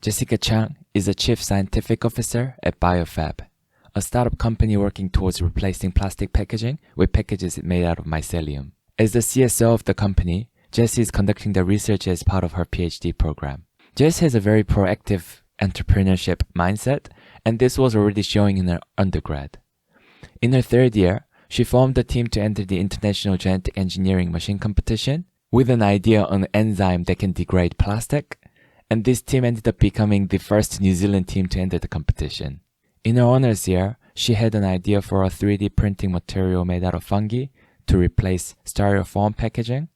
Jessica Chiang is a Chief Scientific Officer at BioFab, a startup company working towards replacing plastic packaging with packages made out of mycelium. As the CSO of the company, Jess is conducting the research as part of her PhD program. Jess has a very proactive entrepreneurship mindset, and this was already showing in her undergrad. In her third year, she formed a team to enter the International Genetic Engineering Machine Competition with an idea on an enzyme that can degrade plastic, and this team ended up becoming the first New Zealand team to enter the competition. In her honors year, she had an idea for a 3D printing material made out of fungi to replace Styrofoam packaging.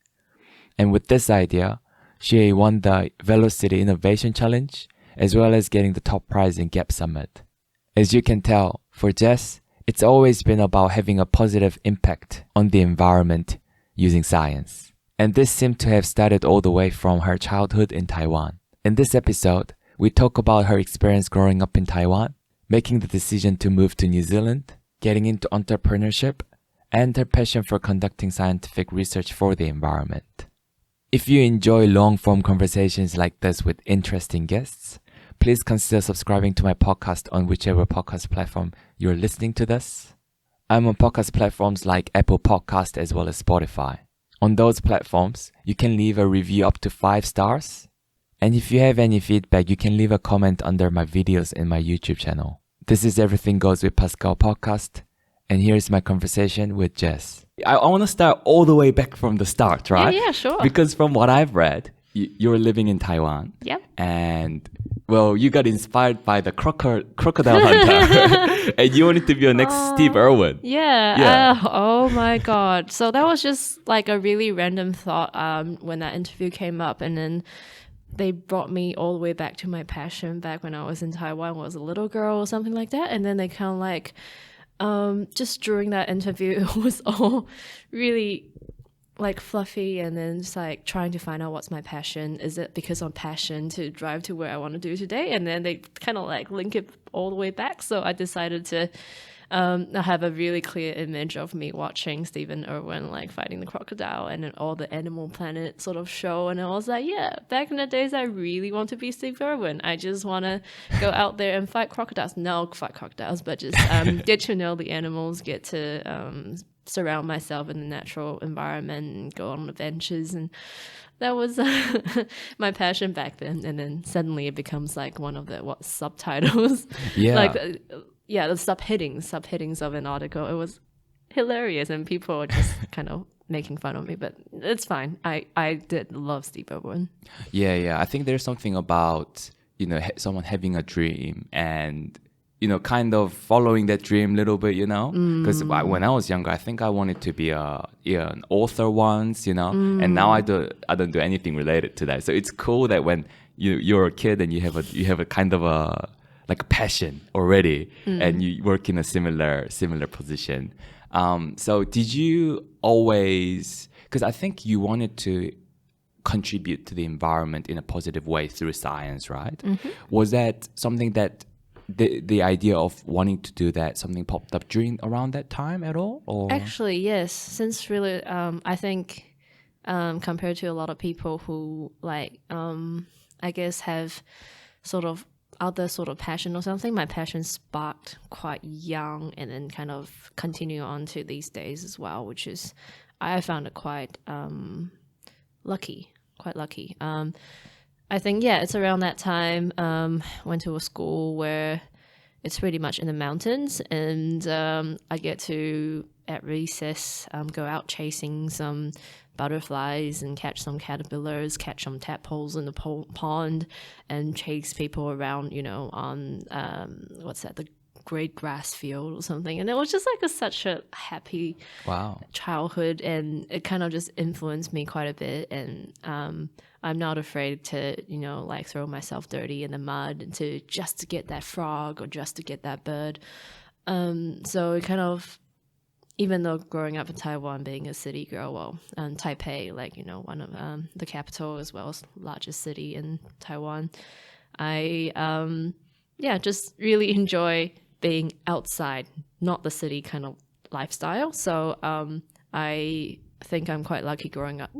And with this idea, she won the Velocity Innovation Challenge, as well as getting the top prize in Gap Summit. As you can tell, for Jess, it's always been about having a positive impact on the environment using science. And this seemed to have started all the way from her childhood in Taiwan. In this episode, we talk about her experience growing up in Taiwan, making the decision to move to New Zealand, getting into entrepreneurship, and her passion for conducting scientific research for the environment. If you enjoy long-form conversations like this with interesting guests, please consider subscribing to my podcast on whichever podcast platform you're listening to this. I'm on podcast platforms like Apple Podcast as well as Spotify. On those platforms, you can leave a review up to 5 stars. And if you have any feedback, you can leave a comment under my videos in my YouTube channel. This is Everything Goes with Pascal podcast. And here's my conversation with Jess. I want to start all the way back from the start, right? Yeah, sure. Because from what I've read, you're living in Taiwan. Yep. And, well, you got inspired by the crocodile hunter. And you wanted to be your next Steve Irwin. Yeah. Oh, my God. So that was just like a really random thought when that interview came up. And then they brought me all the way back to my passion back when I was in Taiwan, was a little girl or something like that. And then they kind of like... just during that interview, it was all really like fluffy and then just like trying to find out what's my passion. Is it because I'm passionate to drive to where I want to do today? And then they kind of like link it all the way back. So I decided to have a really clear image of me watching Stephen Irwin like fighting the crocodile and then all the Animal Planet sort of show. And I was like, yeah, back in the days, I really want to be Steve Irwin. I just want to go out there and fight crocodiles. No, fight crocodiles, but just get to know the animals, get to surround myself in the natural environment and go on adventures. And that was my passion back then. And then suddenly it becomes like one of the subtitles. Yeah. The subheadings of an article. It was hilarious and people were just kind of making fun of me, but it's fine. I did love Steve Irwin. Yeah. I think there's something about, someone having a dream and, kind of following that dream a little bit, because when I was younger, I think I wanted to be an author once, and now I don't do anything related to that. So it's cool that when you're a kid and you have a kind of a passion already and you work in a similar position. So did you always, because I think you wanted to contribute to the environment in a positive way through science, right? Mm-hmm. Was that something that the idea of wanting to do that, something popped up around that time at all? Or? Actually, yes. Since really, I think compared to a lot of people who I guess have sort of other sort of passion or something, my passion sparked quite young and then kind of continue on to these days as well, which is, I found it quite lucky. I think, it's around that time, went to a school where it's pretty much in the mountains and I get to, at recess, go out chasing some butterflies and catch some caterpillars, catch some tadpoles in the pond and chase people around, on, the great grass field or something. And it was just like such a happy childhood and it kind of just influenced me quite a bit. And I'm not afraid to, throw myself dirty in the mud and to get that frog or just to get that bird. So it kind of, even though growing up in Taiwan, being a city girl, Taipei, one of the capital as well as largest city in Taiwan, I, just really enjoy being outside, not the city kind of lifestyle. So I think I'm quite lucky growing up,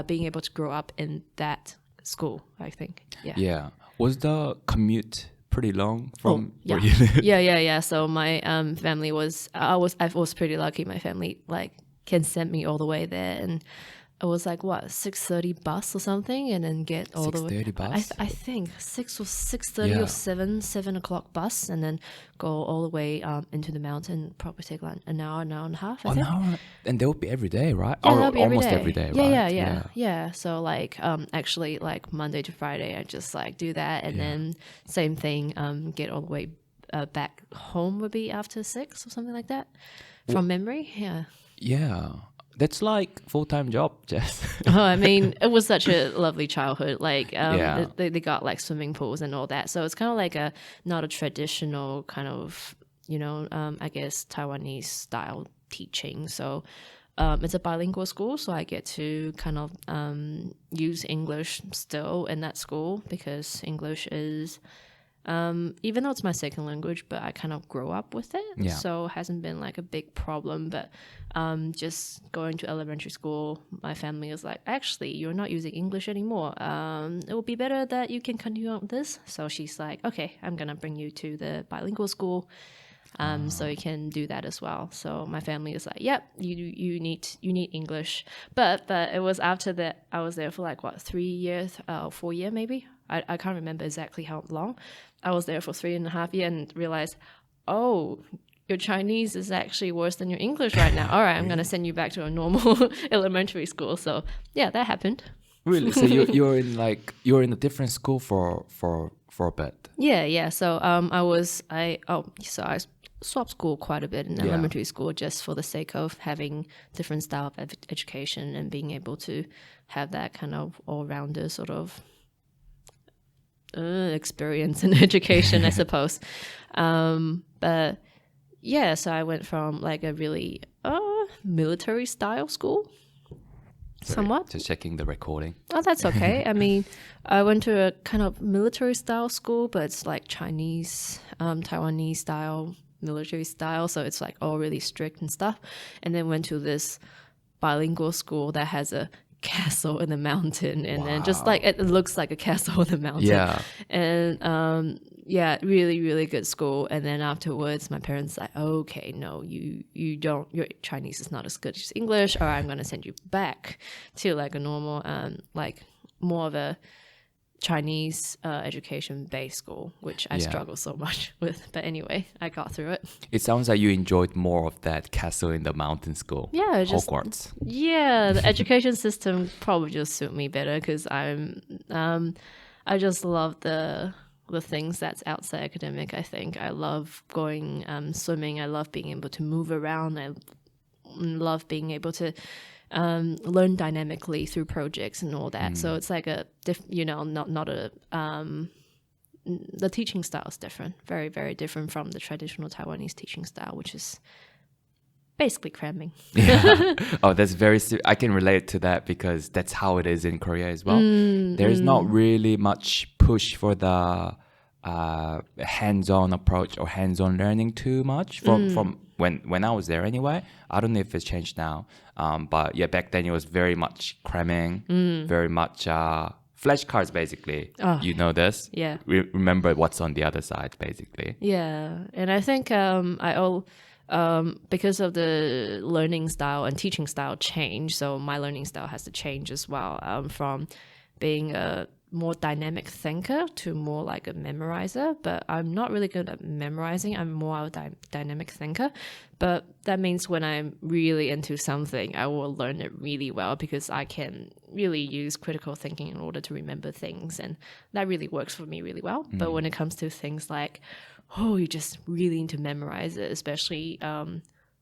being able to grow up in that school, I think. Yeah. Was the commute pretty long from yeah. where you live? Yeah. So my family I was pretty lucky. My family like can send me all the way there, and it was like what 6:30 bus or something, and then get all the way. 6:30 bus? I think 6:30 Yeah. or 7 o'clock bus, and then go all the way into the mountain. Probably take like an hour and a half. I think. An hour, and they would be every day, right? Yeah, Or that'll be almost every day, right? Yeah. So like actually like Monday to Friday I just like do that, and then same thing, get all the way back home would be after 6 or something like that from memory. Yeah. That's like full-time job, Jess. Oh, I mean, it was such a lovely childhood. Like, Yeah. they got like swimming pools and all that. So it's kind of like not a traditional kind of, I guess Taiwanese style teaching. So it's a bilingual school. So I get to kind of use English still in that school, because English is, even though it's my second language, but I kind of grew up with it. Yeah. So it hasn't been like a big problem. But just going to elementary school, my family was like, actually, you're not using English anymore. It will be better that you can continue on this. So she's like, okay, I'm going to bring you to the bilingual school. So you can do that as well. So my family is like, yep, you need English. But it was after that, I was there for like what, 3 years, 4 years maybe. I can't remember exactly how long. I was there for 3.5 years and realized, oh, your Chinese is actually worse than your English right now. All right, I'm going to send you back to a normal elementary school. So yeah, that happened. Really? So you're in a different school for a bit. Yeah. So I swapped school quite a bit in elementary school, just for the sake of having different style of education and being able to have that kind of all-rounder sort of experience in education, I suppose. But yeah, so I went from like a really military style school. Sorry, somewhat. Just checking the recording. Oh, that's okay. I mean, I went to a kind of military style school, but it's like Chinese, Taiwanese style, military style. So it's like all really strict and stuff. And then went to this bilingual school that has a castle in the mountain, and then just like it looks like a castle in the mountain. Yeah. And yeah, really, really good school. And then afterwards, my parents like, okay, no, you don't, your Chinese is not as good as English, or I'm going to send you back to like a normal, like more of a Chinese education-based school, which I struggle so much with. But anyway, I got through it. It sounds like you enjoyed more of that castle in the mountain school. Yeah, Hogwarts. Yeah, the education system probably just suit me better, because I just love the things that's outside academic. I think I love going swimming. I love being able to move around. I love being able to learn dynamically through projects and all that. So it's like a the teaching style is different, very, very different from the traditional Taiwanese teaching style, which is basically cramming. Yeah. Oh, that's I can relate to that, because that's how it is in Korea as well. There's not really much push for the hands-on approach or hands-on learning too much from when I was there anyway. I don't know if it's changed now. But yeah, back then it was very much cramming, very much flashcards basically. Oh, you know this? yeah. Remember what's on the other side basically. Yeah, and I think because of the learning style and teaching style change, so my learning style has to change as well, from being a more dynamic thinker to more like a memorizer. But I'm not really good at memorizing. I'm more a dynamic thinker. But that means when I'm really into something, I will learn it really well, because I can really use critical thinking in order to remember things. And that really works for me really well. But when it comes to things like, you just really need to memorize it, especially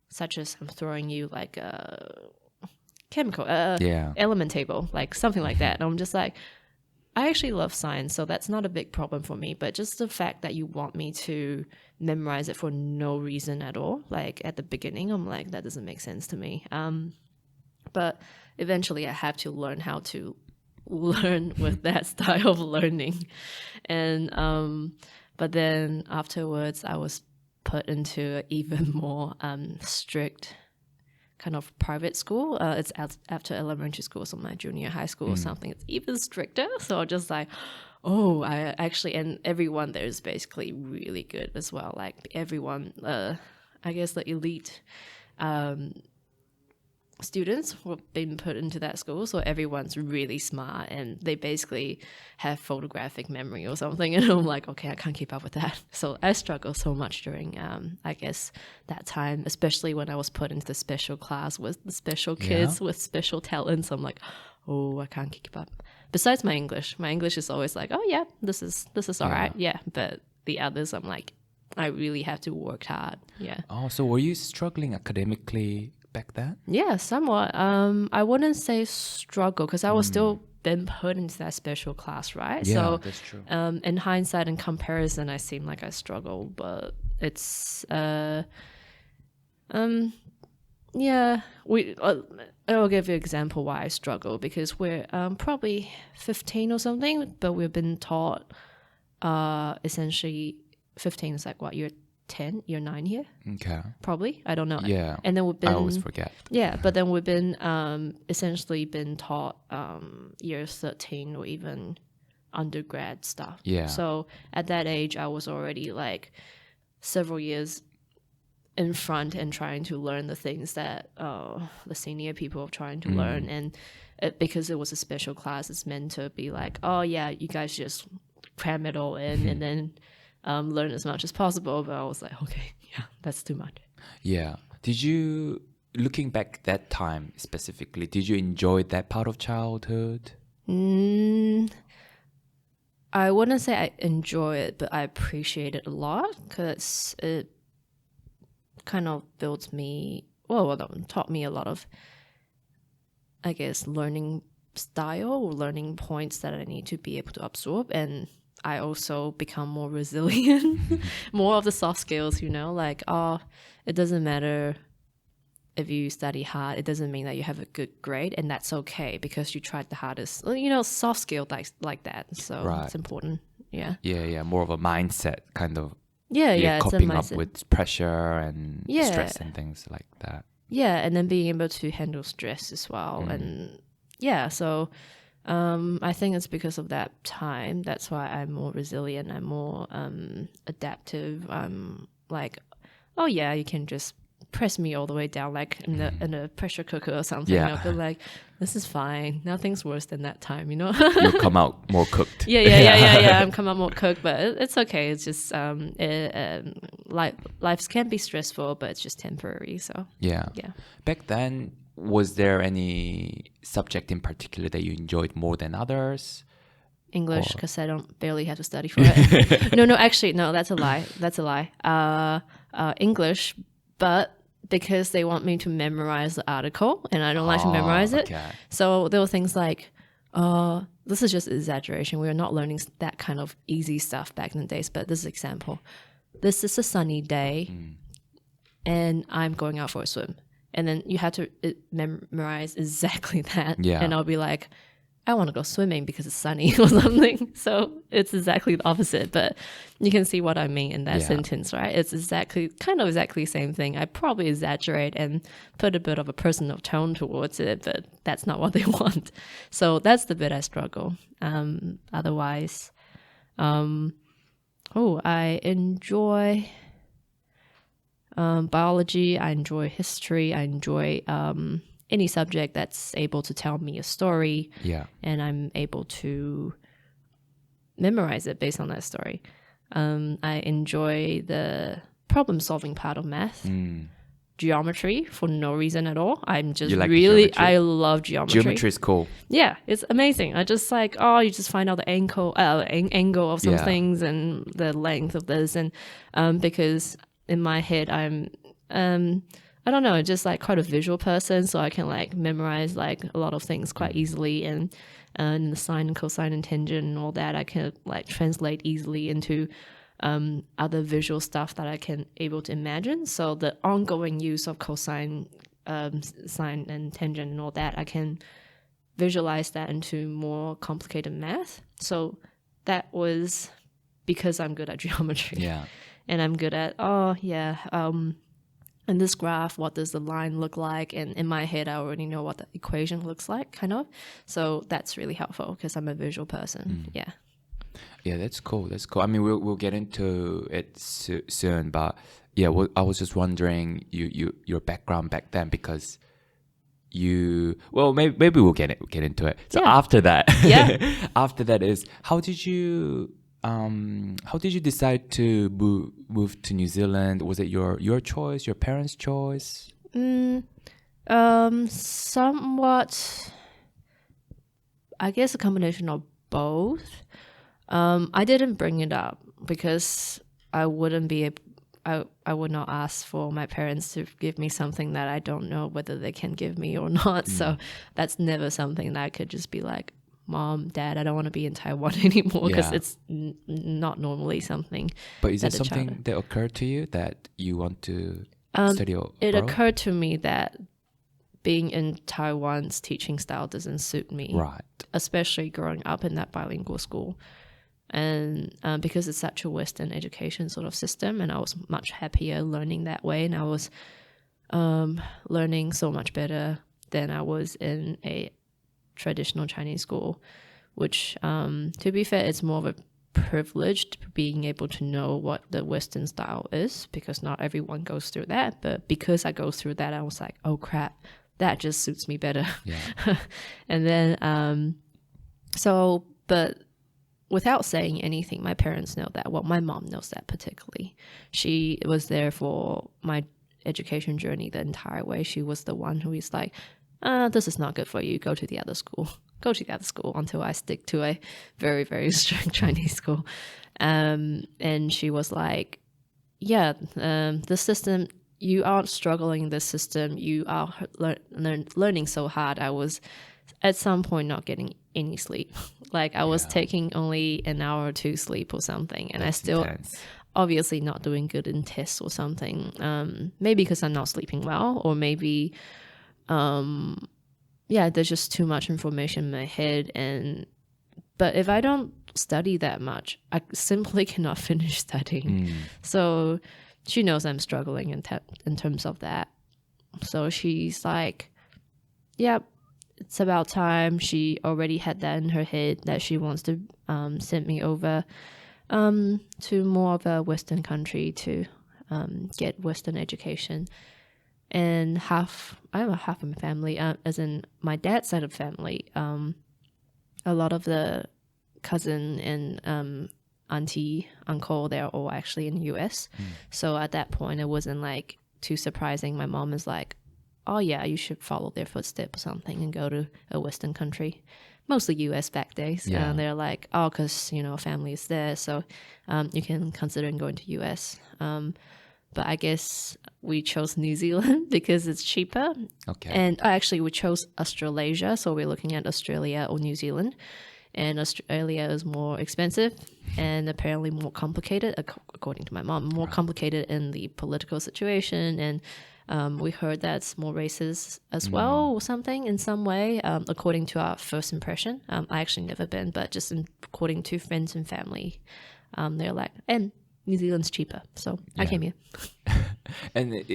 such as I'm throwing you like a chemical, element table, like something like that. And I'm just like, I actually love science, so that's not a big problem for me. But just the fact that you want me to memorize it for no reason at all, like at the beginning, I'm like, that doesn't make sense to me. But eventually I have to learn how to learn with that style of learning. And but then afterwards, I was put into an even more strict kind of private school. It's after elementary school, so my junior high school or something. It's even stricter. So just like, oh, I actually, and everyone there is basically really good as well. Like everyone, I guess the elite students were being put into that school, so everyone's really smart and they basically have photographic memory or something, and I'm like, okay, I can't keep up with that. So I struggled so much during I guess that time, especially when I was put into the special class with the special kids with special talents. I'm like, oh, I can't keep up. Besides my English is always like, oh yeah, this is all right, but the others, I'm like, I really have to work hard. Oh, so were you struggling academically back then? Yeah, somewhat. I wouldn't say struggle because I was still been put into that special class, right? Yeah, so that's true. In hindsight and comparison, I seem like I struggle, but it's yeah. I'll give you an example why I struggle, because we're probably 15 or something, but we've been taught essentially 15 is like what, you're 10, you're 9 here? Okay. Probably. I don't know. Yeah. And then we've been, I always forget. Yeah, but then we've been essentially been taught year 13 or even undergrad stuff. Yeah. So at that age, I was already like several years in front and trying to learn the things that the senior people are trying to learn. And because it was a special class, it's meant to be like, oh yeah, you guys just cram it all in and then learn as much as possible. But I was like, okay, yeah, that's too much. Yeah. Did you, looking back that time specifically, did you enjoy that part of childhood? I wouldn't say I enjoy it, but I appreciate it a lot because it kind of builds me, taught me a lot of, I guess, learning style or learning points that I need to be able to absorb. And I also become more resilient, more of the soft skills, like, it doesn't matter if you study hard, it doesn't mean that you have a good grade, and that's okay because you tried the hardest, soft skill like that. So It's important. Yeah. Yeah. More of a mindset kind of. Yeah. It's coping a up mindset. with pressure and stress and things like that. Yeah. And then being able to handle stress as well. And yeah, so I think it's because of that time. That's why I'm more resilient. I'm more adaptive. I'm like, oh yeah, you can just press me all the way down, like in a pressure cooker or something. Yeah. I'll be like, this is fine. Nothing's worse than that time, You'll come out more cooked. Yeah. I'm come out more cooked, but it's okay. It's just life can be stressful, but it's just temporary. So yeah. Back then, was there any subject in particular that you enjoyed more than others? English, because I don't barely have to study for it. No, actually, no, that's a lie. English, but because they want me to memorize the article, and I don't like to memorize it. Okay. So there were things like, this is just exaggeration. We were not learning that kind of easy stuff back in the days, but this is an example. This is a sunny day, and I'm going out for a swim. And then you have to memorize exactly that. Yeah. And I'll be like, I want to go swimming because it's sunny or something. So it's exactly the opposite, but you can see what I mean in that sentence, right? It's exactly the same thing. I probably exaggerate and put a bit of a personal tone towards it, but that's not what they want. So that's the bit I struggle. Otherwise, I enjoy biology. I enjoy history. I enjoy any subject that's able to tell me a story, and I'm able to memorize it based on that story. I enjoy the problem-solving part of math. Geometry for no reason at all. I'm just I love geometry. Geometry is cool. Yeah, it's amazing. I just like, you just find out the angle of some things and the length of this, and because in my head I'm I don't know, just like quite a visual person, so I can like memorize like a lot of things quite easily, and the sine and cosine and tangent and all that I can like translate easily into other visual stuff that I can able to imagine. So the ongoing use of cosine, sine and tangent and all that, I can visualize that into more complicated math. So that was because I'm good at geometry. Yeah. And I'm good at in this graph, what does the line look like? And in my head, I already know what the equation looks like, kind of. So that's really helpful because I'm a visual person. Yeah. Yeah, that's cool. That's cool. I mean, we'll get into it soon, but yeah, I was just wondering your background back then because maybe we'll get into it. So Yeah. after that, Yeah. after that is how did you decide to move to New Zealand? Was it your choice, your parents' choice? Somewhat, I guess a combination of both. I didn't bring it up because I wouldn't be I would not ask for my parents to give me something that I don't know whether they can give me or not. So that's never something that I could just be like, Mom, Dad, I don't want to be in Taiwan anymore because it's not normally something. But is it something that occurred to you that you want to study abroad? It occurred to me that being in Taiwan's teaching style doesn't suit me. Right. Especially growing up in that bilingual school. And because it's such a Western education sort of system, and I was much happier learning that way, and I was learning so much better than I was in a traditional Chinese school, which, to be fair, it's more of a privilege being able to know what the Western style is, because not everyone goes through that. But because I go through that, I was like, oh crap, that just suits me better. Yeah. And then, but without saying anything, my parents know that. Well, my mom knows that particularly. She was there for my education journey the entire way. She was the one who is like, this is not good for you. Go to the other school. Go to the other school until I stick to a very, very strict Chinese school. And she was like, yeah, the system, you are struggling in this system. You are learning so hard. I was at some point not getting any sleep. Like I was taking only an hour or two sleep or something. And That's I still intense. obviously not doing good in tests or something. Maybe because I'm not sleeping well, or maybe, there's just too much information in my head. But if I don't study that much, I simply cannot finish studying. So she knows I'm struggling in terms of that. So she's like, yep, it's about time. She already had that in her head that she wants to send me over to more of a Western country to get Western education. And I have half of my family, as in my dad's side of family, a lot of the cousin and auntie, uncle, they're all actually in the US. So at that point, it wasn't like too surprising. My mom is like, oh yeah, you should follow their footsteps or something and go to a Western country. Mostly US back days. Yeah. They're like, oh, because, family is there. So you can consider going to US. But I guess we chose New Zealand because it's cheaper. Okay. And actually, we chose Australasia. So we're looking at Australia or New Zealand. And Australia is more expensive and apparently more complicated, according to my mom, more complicated in the political situation. And we heard that's more racist as well or something in some way, according to our first impression. I actually never been, but just according to friends and family, they're like, and New Zealand's cheaper. So I came here. And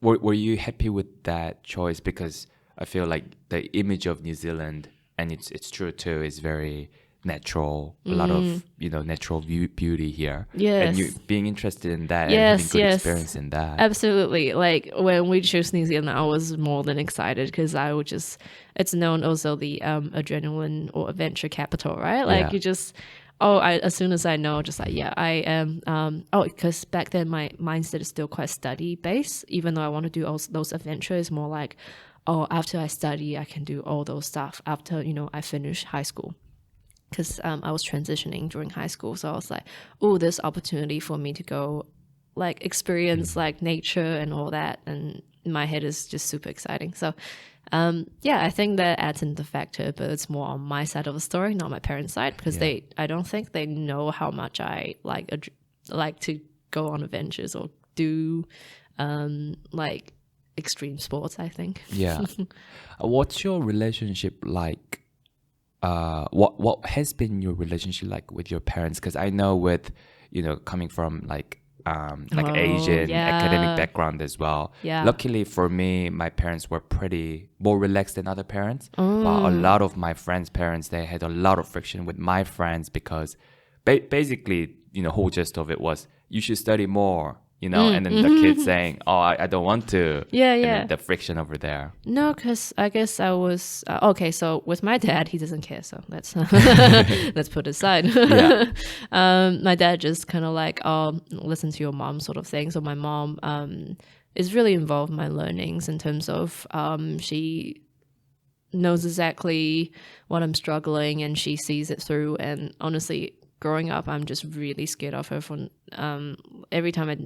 were you happy with that choice? Because I feel like the image of New Zealand, and it's true too, is very natural. A lot of natural beauty here. Yes. And you being interested in that and having good experience in that. Absolutely. Like when we chose New Zealand, I was more than excited because it's known also the adrenaline or adventure capital, right? Like you just, as soon as I know, just like, I am, because back then my mindset is still quite study based, even though I want to do all those adventures, more like, after I study, I can do all those stuff after, I finish high school. Because I was transitioning during high school. So I was like, this opportunity for me to go, like, experience, like, nature and all that. And in my head is just super exciting. So, I think that adds in the factor, but it's more on my side of the story, not my parents' side. Because I don't think they know how much I like to go on adventures or do, like, extreme sports, I think. Yeah. What's your relationship like? What has been your relationship like with your parents? Because I know with, coming from like like Asian academic background as well. Yeah. Luckily for me, my parents were pretty more relaxed than other parents. But a lot of my friends' parents, they had a lot of friction with my friends because basically, whole gist of it was you should study more. And then the kid saying, "Oh, I don't want to." Yeah, And yeah. then the friction over there. No, because I guess I was okay. So with my dad, he doesn't care. So let's let's put it aside. Yeah. My dad just kind of like, listen to your mom sort of thing. So my mom is really involved in my learnings in terms of she knows exactly what I'm struggling and she sees it through. And honestly, growing up, I'm just really scared of her from every time I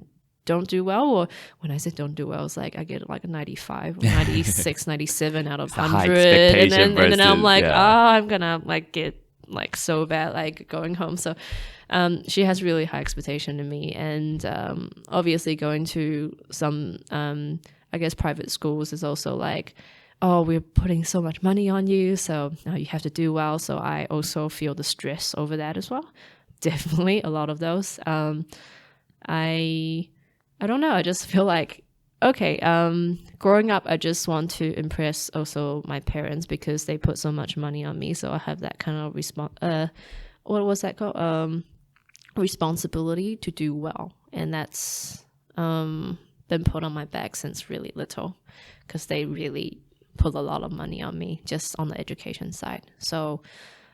don't do well, or when I say don't do well, it's like I get like a 95 or 96, 97 out of 100. And then I'm like, I'm gonna like get like so bad, like going home. So she has really high expectation in me. And obviously going to some, I guess, private schools is also like, oh, we're putting so much money on you, so now you have to do well. So I also feel the stress over that as well. Definitely a lot of those. I don't know. I just feel like, okay, growing up, I just want to impress also my parents because they put so much money on me. So I have that kind of what was that called? Responsibility to do well. And that's been put on my back since really little because they really put a lot of money on me just on the education side. So,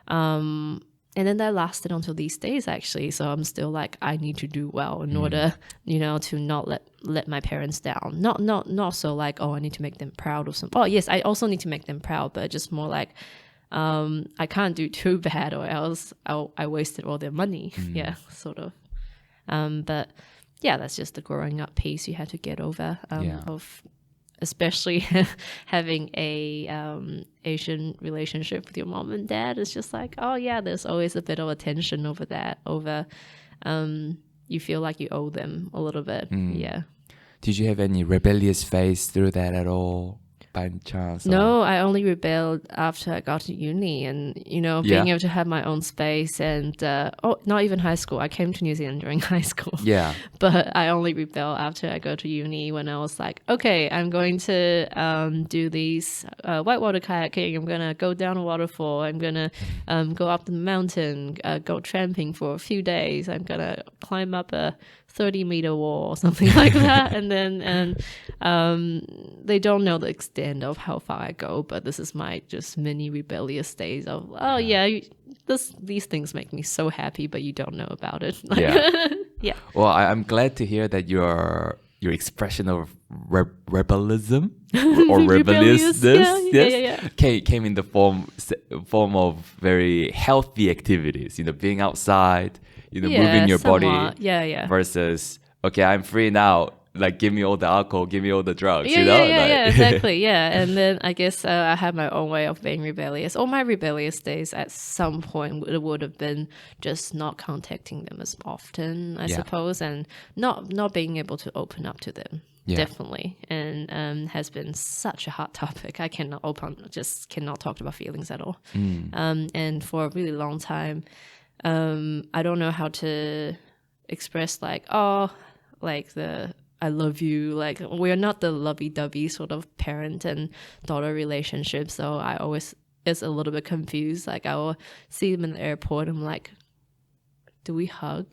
and then that lasted until these days, actually. So I'm still like, I need to do well in order, to not let my parents down. Not so like, oh, I need to make them proud or something. Oh, yes, I also need to make them proud, but just more like, I can't do too bad or else I wasted all their money. Yeah, sort of. But yeah, that's just the growing up piece you have to get over of especially having a Asian relationship with your mom and dad. It's just like, oh yeah, there's always a bit of a tension over that, you feel like you owe them a little bit. Yeah. Did you have any rebellious phase through that at all by any chance? No, I only rebelled after I got to uni and, being able to have my own space and, not even high school. I came to New Zealand during high school. Yeah. But I only rebelled after I go to uni when I was like, okay, I'm going to do these whitewater kayaking. I'm going to go down a waterfall. I'm going to go up the mountain, go tramping for a few days. I'm going to climb up a 30-meter wall or something like that. And then they don't know the extent of how far I go, but this is my just mini rebellious days of, these things make me so happy, but you don't know about it. Yeah. Well, I'm glad to hear that your expression of rebellism or rebelliousness came in the form of very healthy activities, being outside, moving your somewhat. body versus, okay, I'm free now, like give me all the alcohol, give me all the drugs, Yeah, exactly. Yeah. And then I guess I had my own way of being rebellious. All my rebellious days at some point it would have been just not contacting them as often, I suppose, and not being able to open up to them. Definitely. And has been such a hot topic. I cannot talk about feelings at all. And for a really long time, I don't know how to express I love you. Like, we're not the lovey-dovey sort of parent and daughter relationship. So I always is a little bit confused. Like, I will see them in the airport. I'm like, do we hug?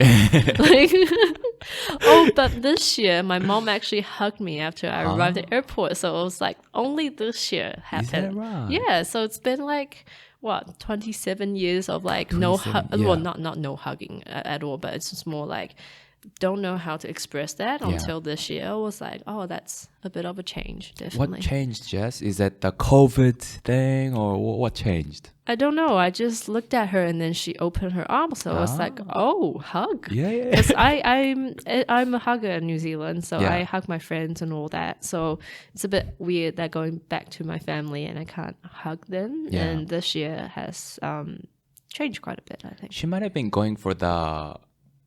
But this year, my mom actually hugged me after I arrived at the airport. So it was like, only this year happened. Is that right? Yeah. So it's been like, 27 years of like no hug. Well, not no hugging at all, but it's just more like, don't know how to express that until this year. I was like, oh, that's a bit of a change, definitely. What changed, Jess? Is that the COVID thing or what changed? I don't know. I just looked at her and then she opened her arms. So I was like, oh, hug. Yeah. Because I'm a hugger in New Zealand, so I hug my friends and all that. So it's a bit weird that going back to my family and I can't hug them. Yeah. And this year has changed quite a bit, I think. She might have been going for the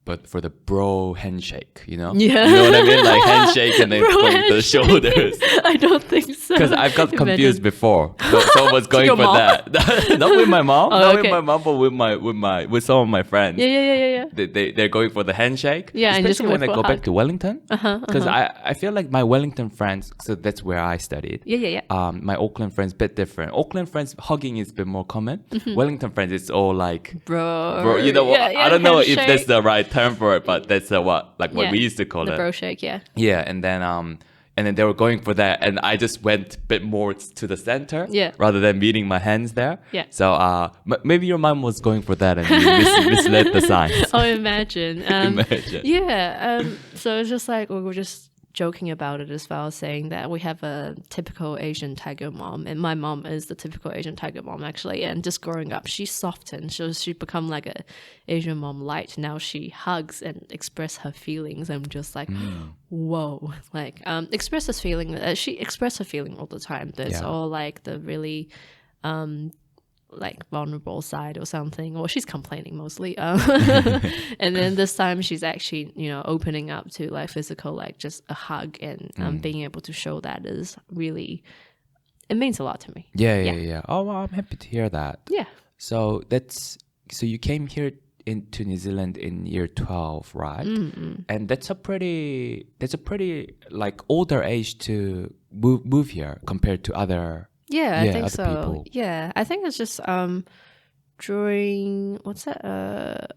but for the bro handshake, you know? Yeah. You know what I mean? Like handshake and then Bro going the handshake. shoulders. I don't think so. Because I've got confused before. So I was going your for mom? that. Not with my mom. Oh, Not okay. with my mom, but with some of my friends. Yeah. They're going for the handshake. Yeah, and just especially when I went go for a back hug. to Wellington. Because I feel like my Wellington friends, so that's where I studied. Yeah. My Auckland friends bit different. Auckland friends hugging is a bit more common. Wellington friends it's all like Bro. you know what? Yeah, I don't know if handshake. that's the right term for it, but that's what Yeah, we used to call the it. bro shake, yeah. Yeah, and then they were going for that, and I just went a bit more to the center, Yeah. rather than meeting my hands there. Yeah. So maybe your mom was going for that, and you misled the signs. Oh, imagine. Imagine. Yeah. So it's just like we were just joking about it as well, saying that we have a typical Asian tiger mom, and my mom is the typical Asian tiger mom actually. And just growing up, she softened, so she become like a Asian mom light. Now she hugs and express her feelings. I'm just like, whoa, like express her feeling. She express her feeling all the time. There's all like the really like vulnerable side or something, or she's complaining mostly, and then this time she's actually opening up to like physical, like just a hug, and being able to show that is really, it means a lot to me. Yeah. Oh, well, I'm happy to hear that. Yeah. So you came here into New Zealand in year 12, right? And that's a pretty like older age to move here compared to other. Yeah, I think other so. people. Yeah, I think it's just during what's that?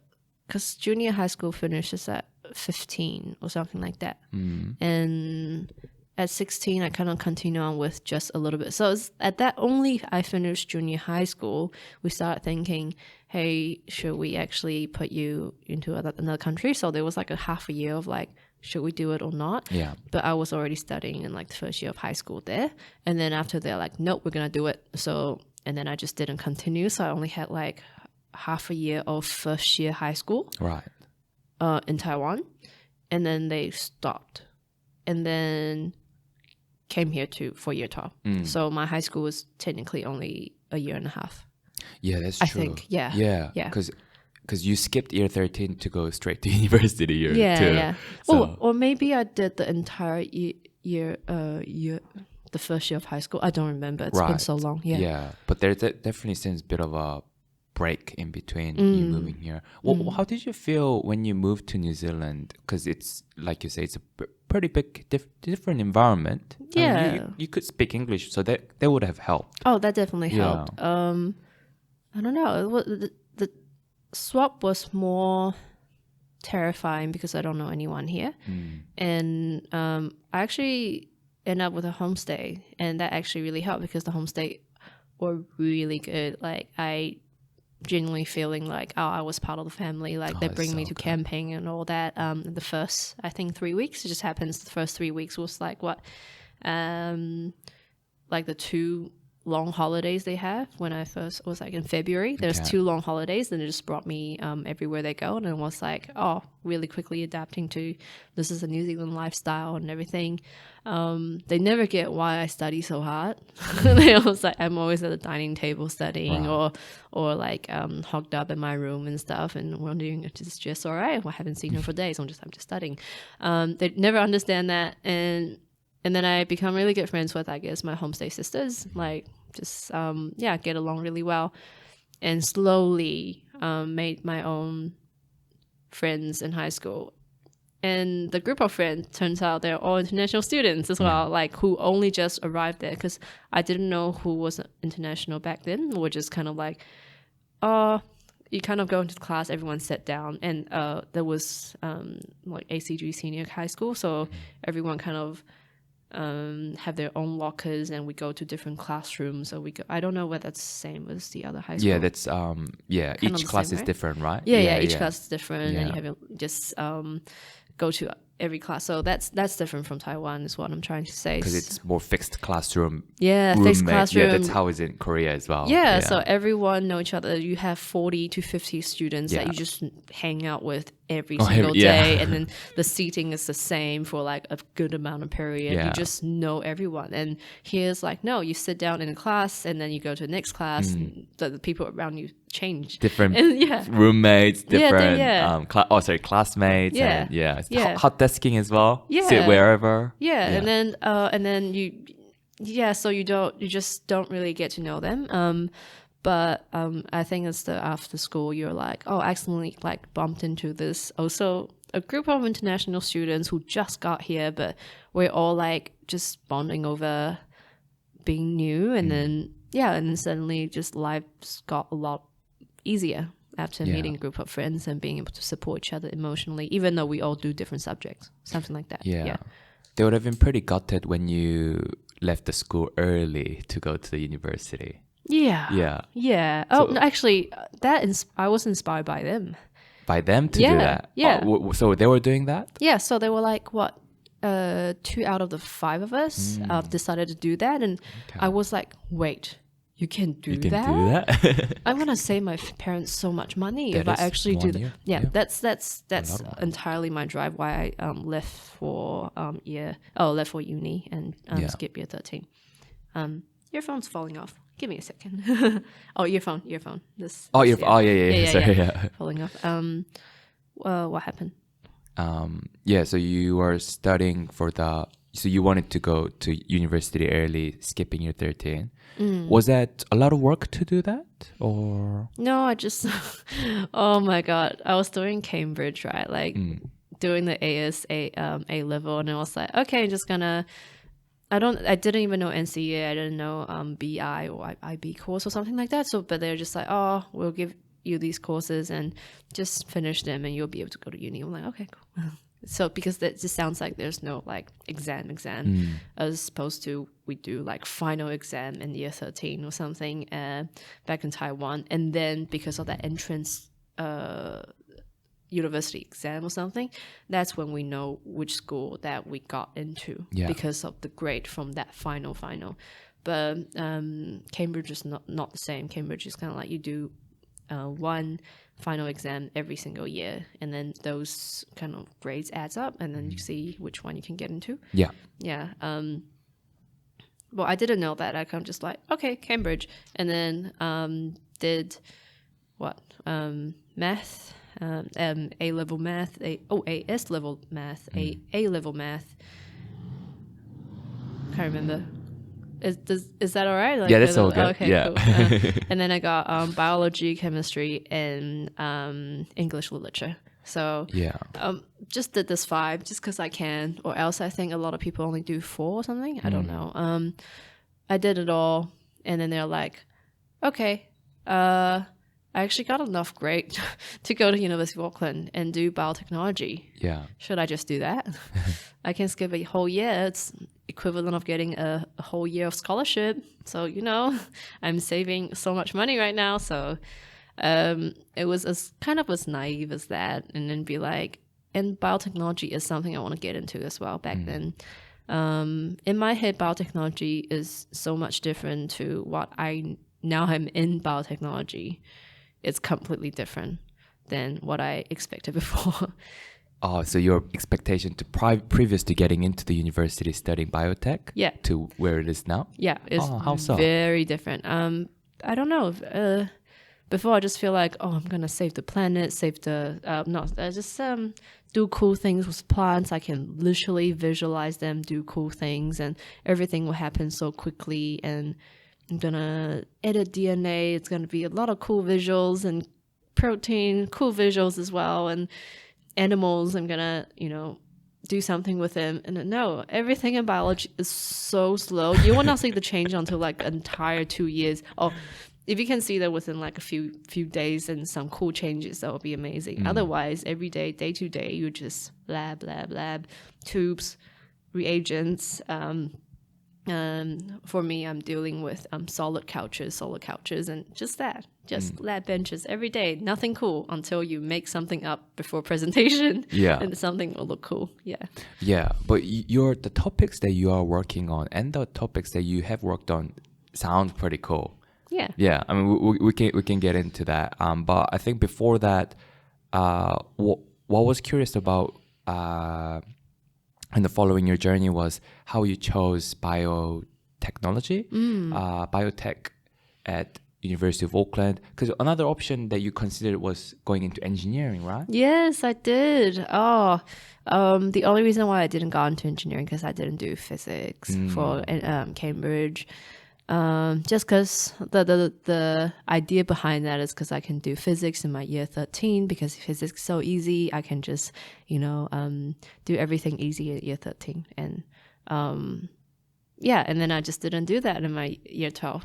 Because junior high school finishes at 15 or something like that, and at 16 I kind of continue on with just a little bit. So it's at that only I finished junior high school, we started thinking, hey, should we actually put you into another country? So there was like a half a year of like, should we do it or not? Yeah. But I was already studying in like the first year of high school there. And then after they're like, nope, we're going to do it. So, and then I just didn't continue. So I only had like half a year of first year high school. Right. In Taiwan. And then they stopped. And then came here for year 12. So my high school was technically only a year and a half. Yeah, that's true. I think, yeah. Yeah. Because you skipped year 13 to go straight to university year 2. Yeah. So, or maybe I did the entire year, the first year of high school. I don't remember. It's been so long. Yeah. But there definitely seems a bit of a break in between you moving here. Well, how did you feel when you moved to New Zealand? Because it's, like you say, it's a pretty big, different environment. Yeah. I mean, you could speak English, so that would have helped. Oh, that definitely Yeah. helped. I don't know. The swap was more terrifying because I don't know anyone here. And I actually ended up with a homestay, and that actually really helped because the homestay were really good. Like I genuinely feeling like, oh, I was part of the family. Like they bring me to camping and all that. The first, I think 3 weeks, it just happens. The first 3 weeks was like what, like the 2 long holidays they have when I first was like in February. There's 2 long holidays, and it just brought me everywhere they go, and it was like, oh, really quickly adapting to this is a New Zealand lifestyle and everything. They never get why I study so hard. They always like I'm always at the dining table studying, or like hogged up in my room and stuff, and wondering if it's just all right. I haven't seen her for days. I'm just studying. They never understand that, and then I become really good friends with, I guess, my homestay sisters. Like, just, get along really well. And slowly made my own friends in high school. And the group of friends, turns out they're all international students as well, like, who only just arrived there. Because I didn't know who was international back then. We're just kind of like, you kind of go into class, everyone sat down. And there was, like, ACG senior high school. So everyone kind of have their own lockers, and we go to different classrooms. So we go, I don't know whether that's the same as the other high school. Yeah, that's each class is different, right? Yeah, each class is different, Yeah. and you have just go to every class. So that's different from Taiwan is what I'm trying to say. Because it's more fixed classroom. Yeah, roommate. fixed classroom. Yeah, that's how it's in Korea as well. Yeah, so everyone know each other. You have 40 to 50 students that you just hang out with every single day, and then the seating is the same for like a good amount of period. You just know everyone. And here's like, no, you sit down in a class and then you go to the next class. And the people around you change. Different and, roommates, different classmates, Yeah. and it's hot desking as well. Yeah. Sit wherever. Yeah, and then so you just don't really get to know them. But I think it's the after school you're like, oh, I accidentally like bumped into this also a group of international students who just got here, but we're all like just bonding over being new, and then suddenly just life's got a lot easier after meeting a group of friends and being able to support each other emotionally, even though we all do different subjects, something like that. Yeah. They would have been pretty gutted when you left the school early to go to the university. Yeah. Oh, no, actually, I was inspired by them. By them to do that? Yeah. So they were doing that? Yeah, so they were like, 2 out of the 5 of us decided to do that. And I was like, wait, you can do that? I'm going to save my parents so much money if I actually do that. Yeah, that's entirely my drive why I left for uni and skip year 13. Your phone's falling off. Give me a second. Oh, your phone. This. Oh, yeah. Falling off. What happened? So you were studying so you wanted to go to university early, skipping year 13. Was that a lot of work to do that, or? No, I just, oh my God. I was doing Cambridge, right? Like doing the A level, and I was like, okay, I'm just gonna, I didn't even know NCEA, I didn't know BI or IB course or something like that. So, but they're just like, oh, we'll give you these courses and just finish them and you'll be able to go to uni. I'm like, okay, cool. So because that just sounds like there's no like exam as opposed to we do like final exam in year 13 or something back in Taiwan, and then because of that entrance university exam or something, that's when we know which school that we got into because of the grade from that final. But Cambridge is not the same. Cambridge is kind of like you do one final exam every single year, and then those kind of grades adds up, and then you see which one you can get into. Well, I didn't know that. I kind of just like, okay, Cambridge, and then did math, A level math, AS level math, A level math. Can't remember. Is that all right? Like, that's all good. Okay, cool. And then I got biology, chemistry, and English literature. So just did this 5 just because I can, or else I think a lot of people only do 4 or something. I don't know. I did it all, and then they're like, okay, I actually got enough grade to go to University of Auckland and do biotechnology. Yeah. Should I just do that? I can skip a whole year. It's equivalent of getting a whole year of scholarship. So, I'm saving so much money right now. So it was as naive as that. And then be like, and biotechnology is something I want to get into as well back then. In my head, biotechnology is so much different to what I'm in biotechnology. It's completely different than what I expected before. Oh, so your expectation to previous to getting into the university studying biotech to where it is now? Yeah, it's how so? Very different. I don't know. Before I just feel like, I'm going to save the planet, do cool things with plants. I can literally visualize them, do cool things, and everything will happen so quickly, and I'm going to edit DNA. It's going to be a lot of cool visuals and protein, cool visuals as well. And animals, I'm going to, do something with them. And no, everything in biology is so slow. You will not see the change until like an entire 2 years. Or if you can see that within like a few days and some cool changes, that would be amazing. Otherwise, every day to day, you just lab, tubes, reagents, For me, I'm dealing with solid couches, and just lab benches every day. Nothing cool until you make something up before presentation. Yeah. And something will look cool. Yeah. Yeah, but the topics that you are working on and the topics that you have worked on sound pretty cool. Yeah. Yeah, I mean we can get into that. But I think before that, what was curious about in the following your journey was how you chose biotechnology, biotech at University of Auckland. Because another option that you considered was going into engineering, right? Yes, I did. Oh, the only reason why I didn't go into engineering because I didn't do physics for Cambridge. Just because the idea behind that is because I can do physics in my year 13 because physics is so easy. I can just, do everything easy at year 13. And and then I just didn't do that in my year 12.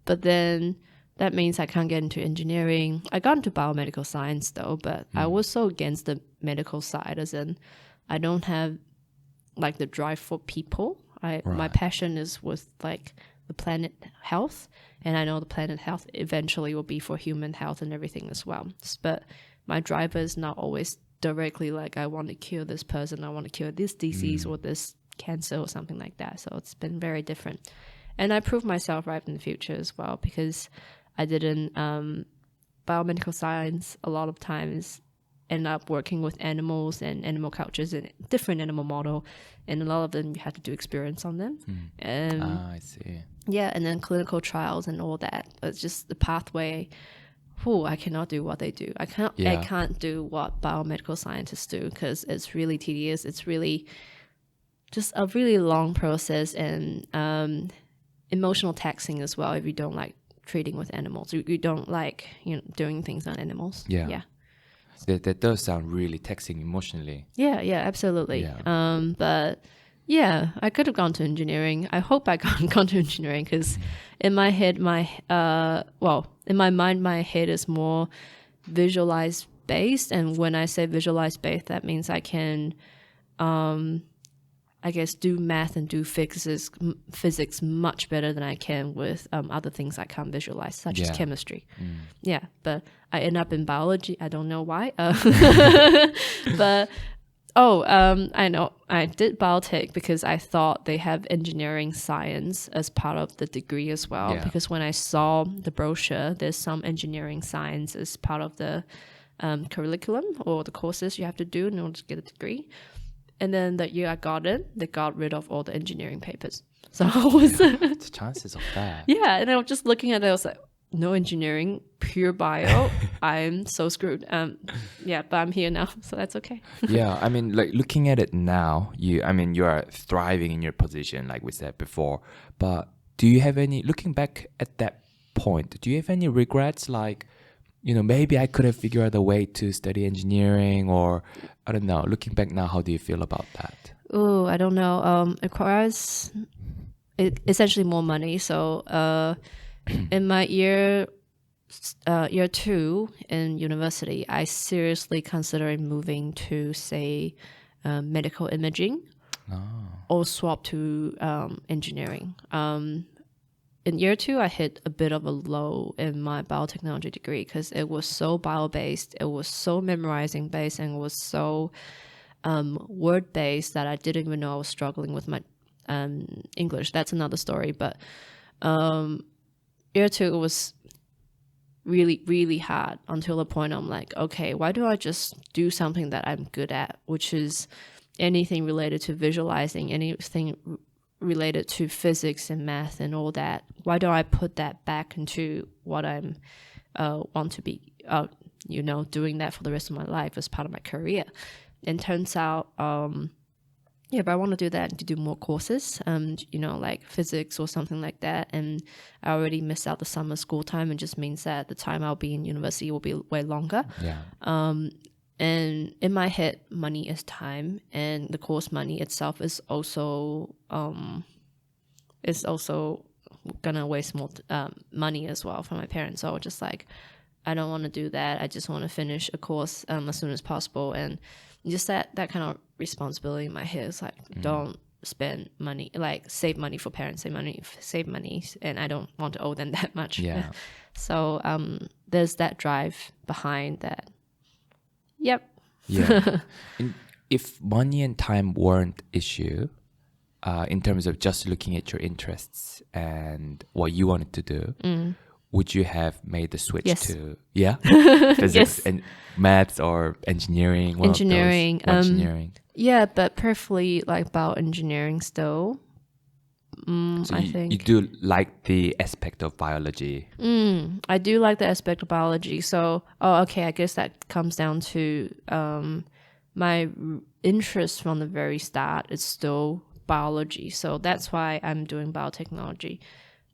But then that means I can't get into engineering. I got into biomedical science though, but I was so against the medical side as in I don't have like the drive for people. My passion is with like the planet health, and I know the planet health eventually will be for human health and everything as well. But my driver is not always directly like I want to cure this person, I want to cure this disease or this cancer or something like that. So it's been very different. And I proved myself right in the future as well because I didn't biomedical science a lot of times end up working with animals and animal cultures and different animal model, and a lot of them you have to do experience on them. I see. Yeah, and then clinical trials and all that. It's just the pathway. I cannot do what they do. I can't do what biomedical scientists do because it's really tedious. It's really just a really long process and emotional taxing as well if you don't like treating with animals. You don't like doing things on animals. Yeah. That does sound really taxing emotionally. Yeah, absolutely. Yeah. But yeah, I could have gone to engineering. I hope I gone to engineering because in my head, in my mind, my head is more visualized based. And when I say visualized based, that means I can, I guess, do math and do physics much better than I can with other things I can't visualize, such as chemistry. Yeah, but I end up in biology. I don't know why. But I know. I did biotech because I thought they have engineering science as part of the degree as well. Yeah. Because when I saw the brochure, there's some engineering science as part of the curriculum or the courses you have to do in order to get a degree. And then the year I got it, they got rid of all the engineering papers. So I was... the chances of that. Yeah, and I was just looking at it, I was like, no engineering, pure bio. I'm so screwed. But I'm here now, so that's okay. Yeah, I mean, like looking at it now, you are thriving in your position, like we said before. But do you have any, looking back at that point, do you have any regrets? Like, maybe I could have figured out a way to study engineering, or I don't know. Looking back now, how do you feel about that? Oh, I don't know. It requires essentially more money. So, in my year 2 in university, I seriously considered moving to, say, medical imaging or swap to engineering. In year 2, I hit a bit of a low in my biotechnology degree because it was so bio-based, it was so memorizing based, and it was so word-based that I didn't even know I was struggling with my English. That's another story, but year 2 was really, really hard until the point I'm like, okay, why don't I just do something that I'm good at, which is anything related to visualizing, anything related to physics and math and all that. Why don't I put that back into what I'm want to be, doing that for the rest of my life as part of my career? And turns out, if I want to do that, to do more courses, like physics or something like that. And I already missed out the summer school time. It just means that the time I'll be in university will be way longer. Yeah. And in my head, money is time, and the course money itself is also gonna waste more money as well for my parents. So just like, I don't want to do that. I just want to finish a course as soon as possible, and just that kind of responsibility in my head is like, don't spend money, like save money for parents, save money, and I don't want to owe them that much. Yeah. So there's that drive behind that. Yep. Yeah. If money and time weren't issue, in terms of just looking at your interests and what you wanted to do, would you have made the switch Yes. to physics Yes. and maths or engineering? One Engineering. Of those? Engineering. Yeah, but preferably like bioengineering still. So I think you do like the aspect of biology. I do like the aspect of biology. So, okay, I guess that comes down to my interest from the very start is still biology. So that's why I'm doing biotechnology.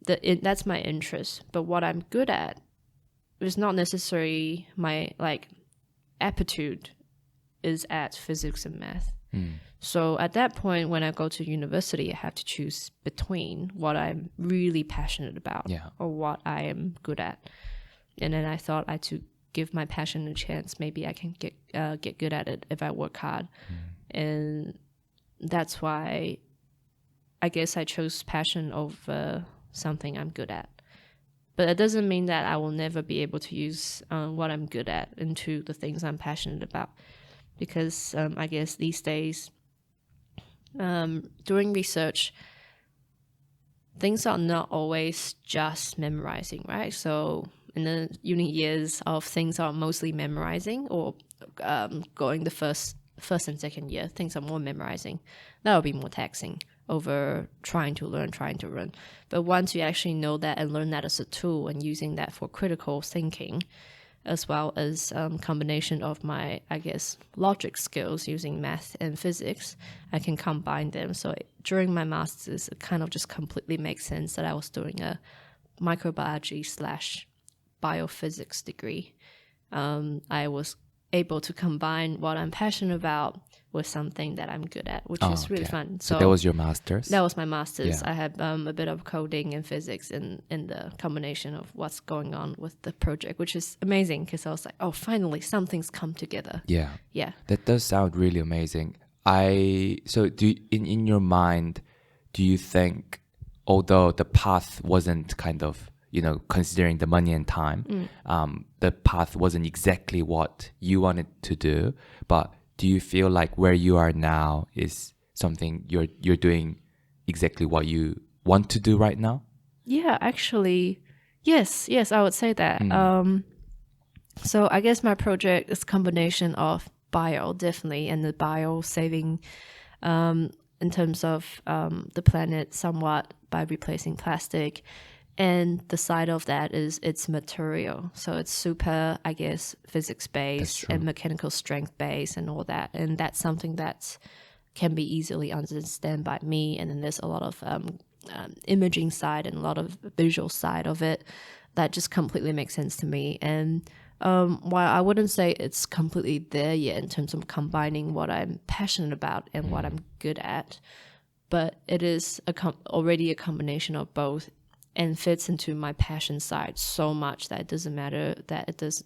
That's my interest. But what I'm good at is not necessarily my aptitude is at physics and math. So at that point, when I go to university, I have to choose between what I'm really passionate about or what I am good at. And then I thought I to give my passion a chance. Maybe I can get good at it if I work hard. And that's why I guess I chose passion over something I'm good at. But it doesn't mean that I will never be able to use what I'm good at into the things I'm passionate about. Because I guess these days, doing research, things are not always just memorizing, right? So in the uni years of things are mostly memorizing, or going the first and second year, things are more memorizing. That will be more taxing over trying to learn. But once you actually know that and learn that as a tool and using that for critical thinking, as well as combination of my, I guess, logic skills using math and physics, I can combine them. So during my master's, it kind of just completely makes sense that I was doing a microbiology/biophysics degree. I was able to combine what I'm passionate about with something that I'm good at, which is really fun. So that was your master's? That was my master's. Yeah. I had a bit of coding and physics in the combination of what's going on with the project, which is amazing because I was like, oh, finally, something's come together. Yeah. Yeah. That does sound really amazing. So in your mind, do you think, although the path wasn't kind of, considering the money and time, the path wasn't exactly what you wanted to do, but do you feel like where you are now is something you're doing exactly what you want to do right now? Yeah, actually, yes, I would say that. So I guess my project is a combination of bio, definitely, and the bio saving in terms of the planet somewhat by replacing plastic. And the side of that is its material. So it's super, I guess, physics-based and mechanical strength-based and all that. And that's something that can be easily understood by me. And then there's a lot of imaging side and a lot of visual side of it that just completely makes sense to me. And while I wouldn't say it's completely there yet in terms of combining what I'm passionate about and what I'm good at, but it is already a combination of both, and fits into my passion side so much that it doesn't matter that it does,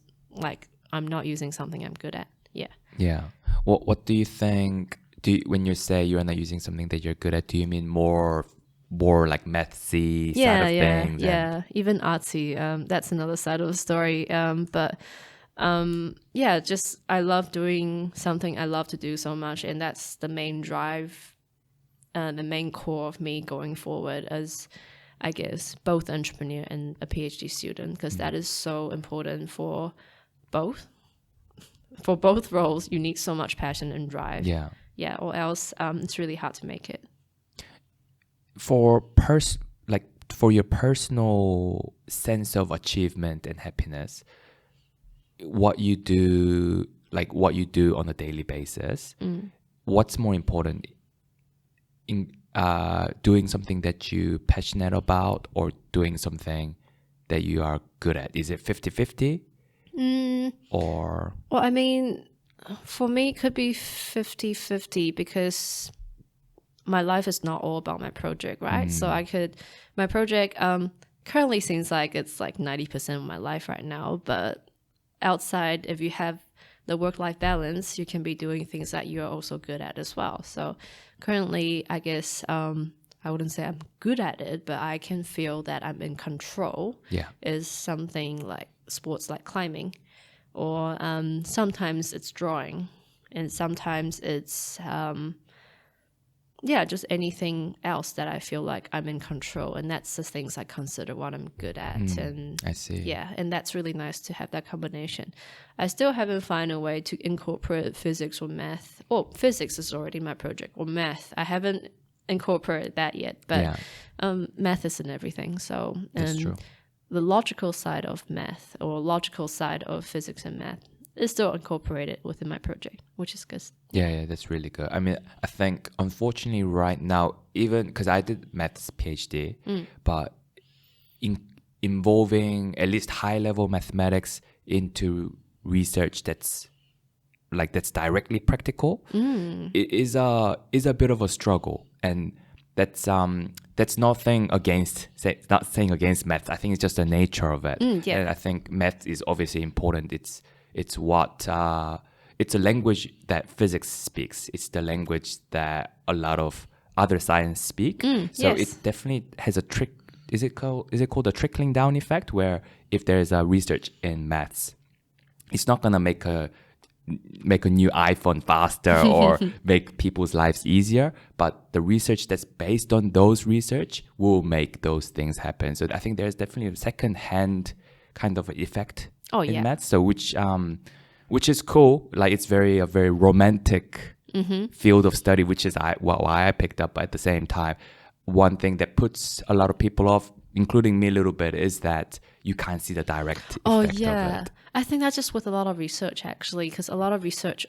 I'm not using something I'm good at. Yeah. Yeah. What do you think, when you say you're not using something that you're good at, do you mean more like mathsy side of things? Yeah. Even artsy. That's another side of the story. Just I love doing something I love to do so much, and that's the main drive, the main core of me going forward as, I guess, both entrepreneur and a PhD student, because that is so important for both. For both roles, you need so much passion and drive. Yeah. Yeah, or else it's really hard to make it. For your personal sense of achievement and happiness, what you do on a daily basis, what's more important in doing something that you're passionate about or doing something that you are good at? Is it 50-50? Or? Well, I mean, for me, it could be 50-50 because my life is not all about my project, right? So my project currently seems like it's like 90% of my life right now, but outside, if you have the work-life balance, you can be doing things that you're also good at as well. So currently, I guess I wouldn't say I'm good at it, but I can feel that I'm in control. Yeah. Is something like sports like climbing, or sometimes it's drawing, and sometimes it's just anything else that I feel like I'm in control, and that's the things I consider what I'm good at. And I see. Yeah, and that's really nice to have that combination. I still haven't found a way to incorporate physics or math. Well, physics is already my project, or math. I haven't incorporated that yet, but math is in everything. So That's true. The logical side of math or logical side of physics and math is still incorporated within my project, which is good. Yeah, that's really good. I mean, I think unfortunately right now, even because I did maths PhD, but involving at least high-level mathematics into research that's directly practical, it is a bit of a struggle, and that's not saying against math. I think it's just the nature of it. And I think math is obviously important. It's a language that physics speaks. It's the language that a lot of other science speak. So it definitely has a trick. Is it called a trickling down effect, where if there's a research in maths, it's not gonna make a new iPhone faster or make people's lives easier, but the research that's based on those research will make those things happen. So I think there's definitely a second-hand kind of effect in maths. So which is cool. Like it's a very romantic field of study, which is why I picked up. At the same time, one thing that puts a lot of people off, including me a little bit, is that you can't see the direct effect of it. I think that's just with a lot of research, actually, because a lot of research,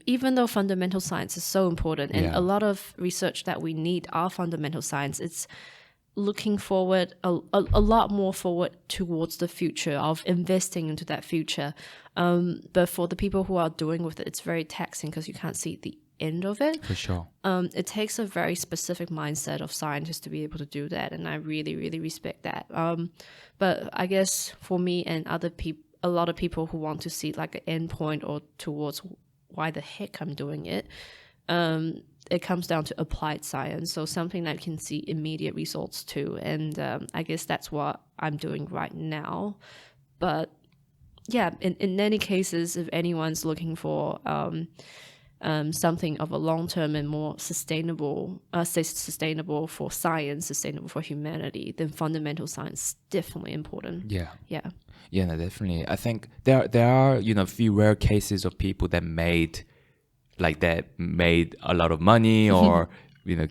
even though fundamental science is so important, and a lot of research that we need are fundamental science, it's looking forward, a lot more forward towards the future, of investing into that future. But for the people who are doing with it, it's very taxing because you can't see the end of it. For sure. It takes a very specific mindset of scientists to be able to do that, and I really, really respect that. But I guess for me and other people, a lot of people who want to see like an end point or towards why the heck I'm doing it, it comes down to applied science, so something that can see immediate results too. And I guess that's what I'm doing right now. But yeah, in many cases, if anyone's looking for something of a long-term and more sustainable for science, sustainable for humanity, then fundamental science is definitely important. Yeah, no, definitely. I think there are a few rare cases of people that made a lot of money or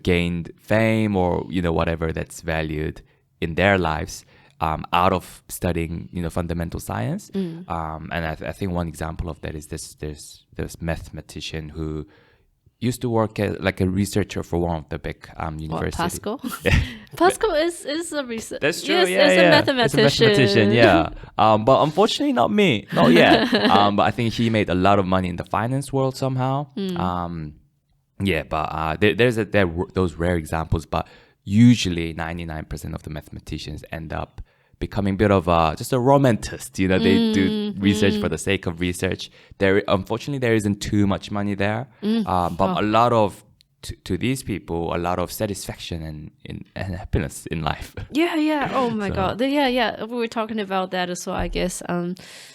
gained fame or whatever that's valued in their lives out of studying fundamental science. And I think one example of that is this mathematician who used to work as like a researcher for one of the big universities. Pascal? Pascal is a researcher. That's true. Yes, Yeah, is a mathematician. It's a mathematician, yeah. But unfortunately, not me. Not yet. But I think he made a lot of money in the finance world somehow. But there's those rare examples. But usually, 99% of the mathematicians end up becoming a bit of just a romantist. They do research for the sake of research. Unfortunately, there isn't too much money there. But a lot of, to these people, a lot of satisfaction and happiness in life. Yeah. Oh my God. Yeah. We were talking about that as well, I guess.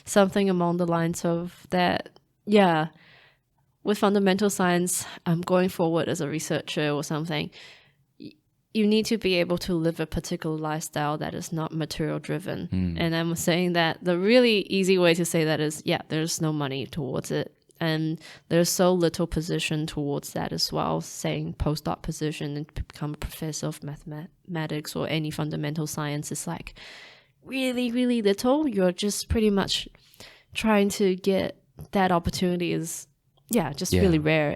Something along the lines of that. Yeah. With fundamental science, going forward as a researcher or something, you need to be able to live a particular lifestyle that is not material driven. And I'm saying that the really easy way to say that is, there's no money towards it. And there's so little position towards that as well, saying postdoc position and become a professor of mathematics or any fundamental science is like really, really little. You're just pretty much trying to get that opportunity is, really rare.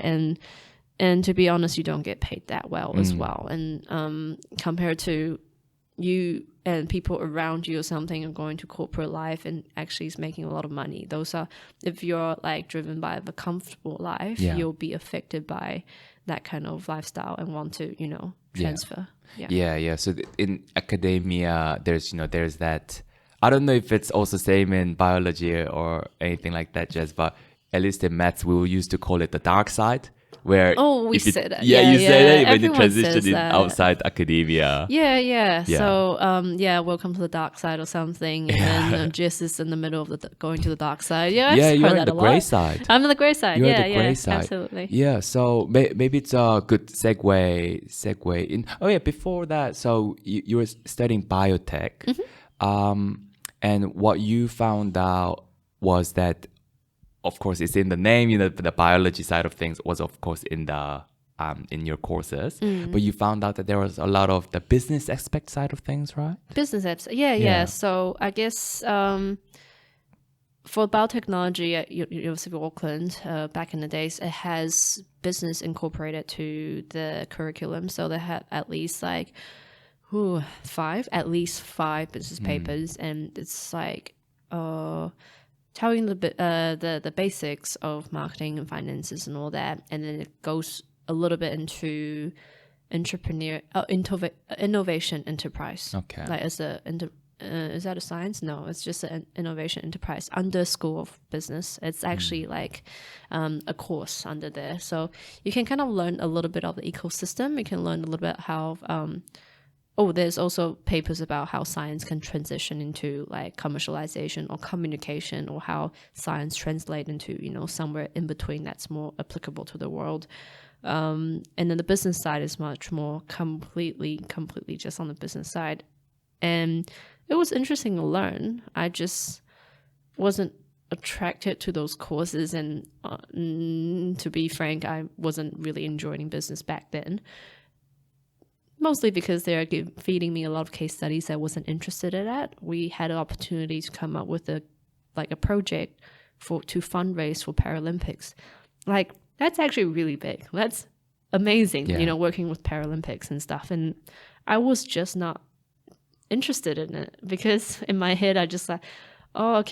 And to be honest, you don't get paid that well as well. And compared to you and people around you or something are going to corporate life and actually is making a lot of money. Those are, if you're like driven by the comfortable life, you'll be affected by that kind of lifestyle and want to, transfer. Yeah. So in academia, there's that, I don't know if it's also same in biology or anything like that, Jess, but at least in maths, we used to call it the dark side. Where we say that. Yeah, you say that when you Everyone transition says in that. outside academia. Yeah. So, welcome to the dark side or something. And then Jess is in the middle of going to the dark side. Yeah, I've heard you're that on the a gray lot. side. I'm on the gray side. You're the gray side. Absolutely. Yeah, so maybe it's a good segue in. Oh yeah, before that, so you were studying biotech, and what you found out was that, of course, it's in the name. The biology side of things was, of course, in the in your courses, but you found out that there was a lot of the business aspect side of things, right? Business apps. Yeah. So I guess for biotechnology at University of Auckland, back in the days, it has business incorporated to the curriculum. So they had at least five business papers, and it's like telling the basics of marketing and finances and all that, and then it goes a little bit into innovation enterprise. Okay. Like is that a science? No, it's just an innovation enterprise under School of Business. It's actually like a course under there, so you can kind of learn a little bit of the ecosystem. You can learn a little bit how. There's also papers about how science can transition into like commercialization or communication, or how science translate into, somewhere in between that's more applicable to the world. And then the business side is much more completely just on the business side. And it was interesting to learn. I just wasn't attracted to those courses. And to be frank, I wasn't really enjoying business back then. Mostly because they're feeding me a lot of case studies I wasn't interested in at. We had an opportunity to come up with a project to fundraise for Paralympics. Like, that's actually really big. That's amazing, working with Paralympics and stuff. And I was just not interested in it, because in my head, I just like, I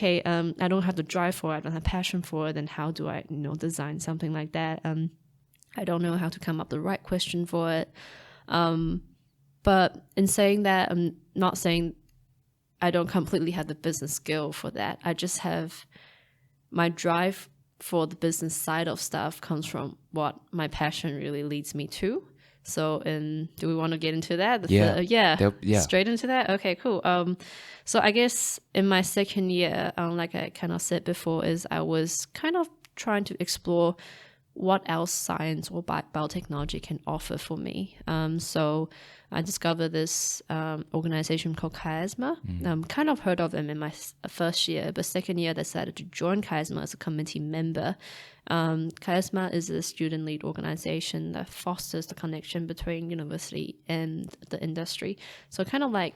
don't have the drive for it. I don't have passion for it. Then how do I, design something like that? I don't know how to come up with the right question for it. But in saying that, I'm not saying I don't completely have the business skill for that. I just have my drive for the business side of stuff comes from what my passion really leads me to. So, do we want to get into that? Straight into that? Okay, cool. So I guess in my second year, like I kind of said before, is I was kind of trying to explore what else science or biotechnology can offer for me. So I discovered this organization called Chiasma. Kind of heard of them in my first year, but second year I decided to join Chiasma as a committee member. Chiasma is a student-led organization that fosters the connection between university and the industry. So it kind of like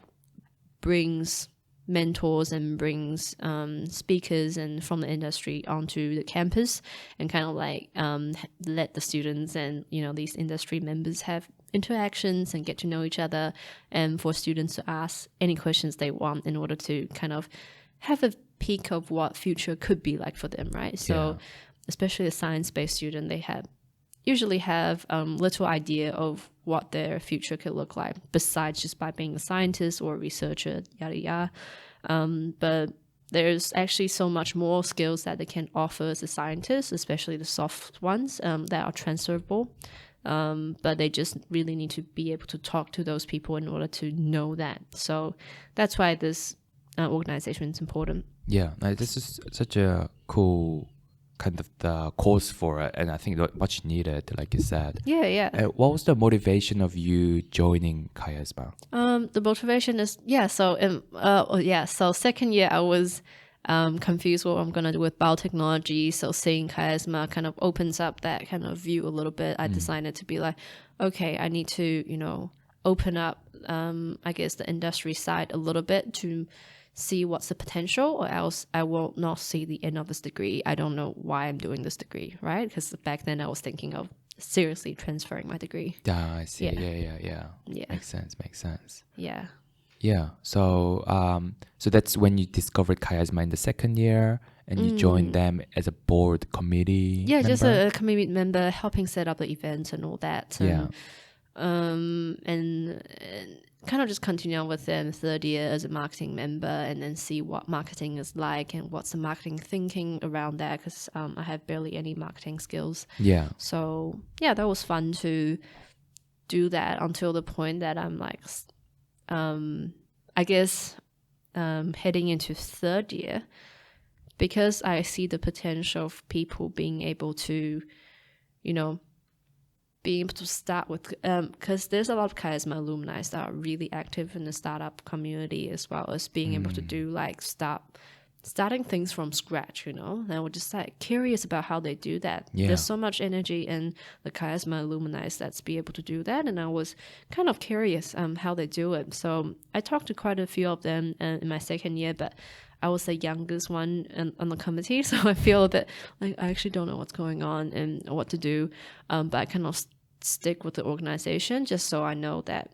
brings mentors and brings speakers and from the industry onto the campus, and kind of like let the students and these industry members have interactions and get to know each other, and for students to ask any questions they want in order to kind of have a peek of what future could be like for them, right? So especially a science-based student, they usually have little idea of what their future could look like, besides just by being a scientist or a researcher, yada yada. But there's actually so much more skills that they can offer as a scientist, especially the soft ones that are transferable. But they just really need to be able to talk to those people in order to know that. So that's why this organization is important. Yeah, this is such a cool kind of the course for it, and I think much needed, like you said. What was the motivation of you joining Chiasma? The motivation is so second year I was confused what I'm gonna do with biotechnology. So seeing Chiasma kind of opens up that kind of view a little bit. I decided to be like, okay, I need to open up I guess the industry side a little bit to see what's the potential, or else I will not see the end of this degree. I don't know why I'm doing this degree, right? Because back then I was thinking of seriously transferring my degree. I see. Yeah. Makes sense. Yeah. So so that's when you discovered Chiasma in the second year, and you joined them as a board committee member? Just a committee member helping set up the events and all that. and kind of just continue on with them third year as a marketing member, and then see what marketing is like and what's the marketing thinking around that, because I have barely any marketing skills. Yeah. So yeah, that was fun to do that until the point that I'm like, I guess heading into third year, because I see the potential of people being able to, being able to start with, because there's a lot of Chiasma alumni that are really active in the startup community, as well as being able to do like starting things from scratch, and we're just like curious about how they do that. Yeah. There's so much energy in the Chiasma alumni that's be able to do that, and I was kind of curious how they do it. So I talked to quite a few of them in my second year, but I was the youngest one on the committee, so I feel that like I actually don't know what's going on and what to do, but I kind of stick with the organization just so I know that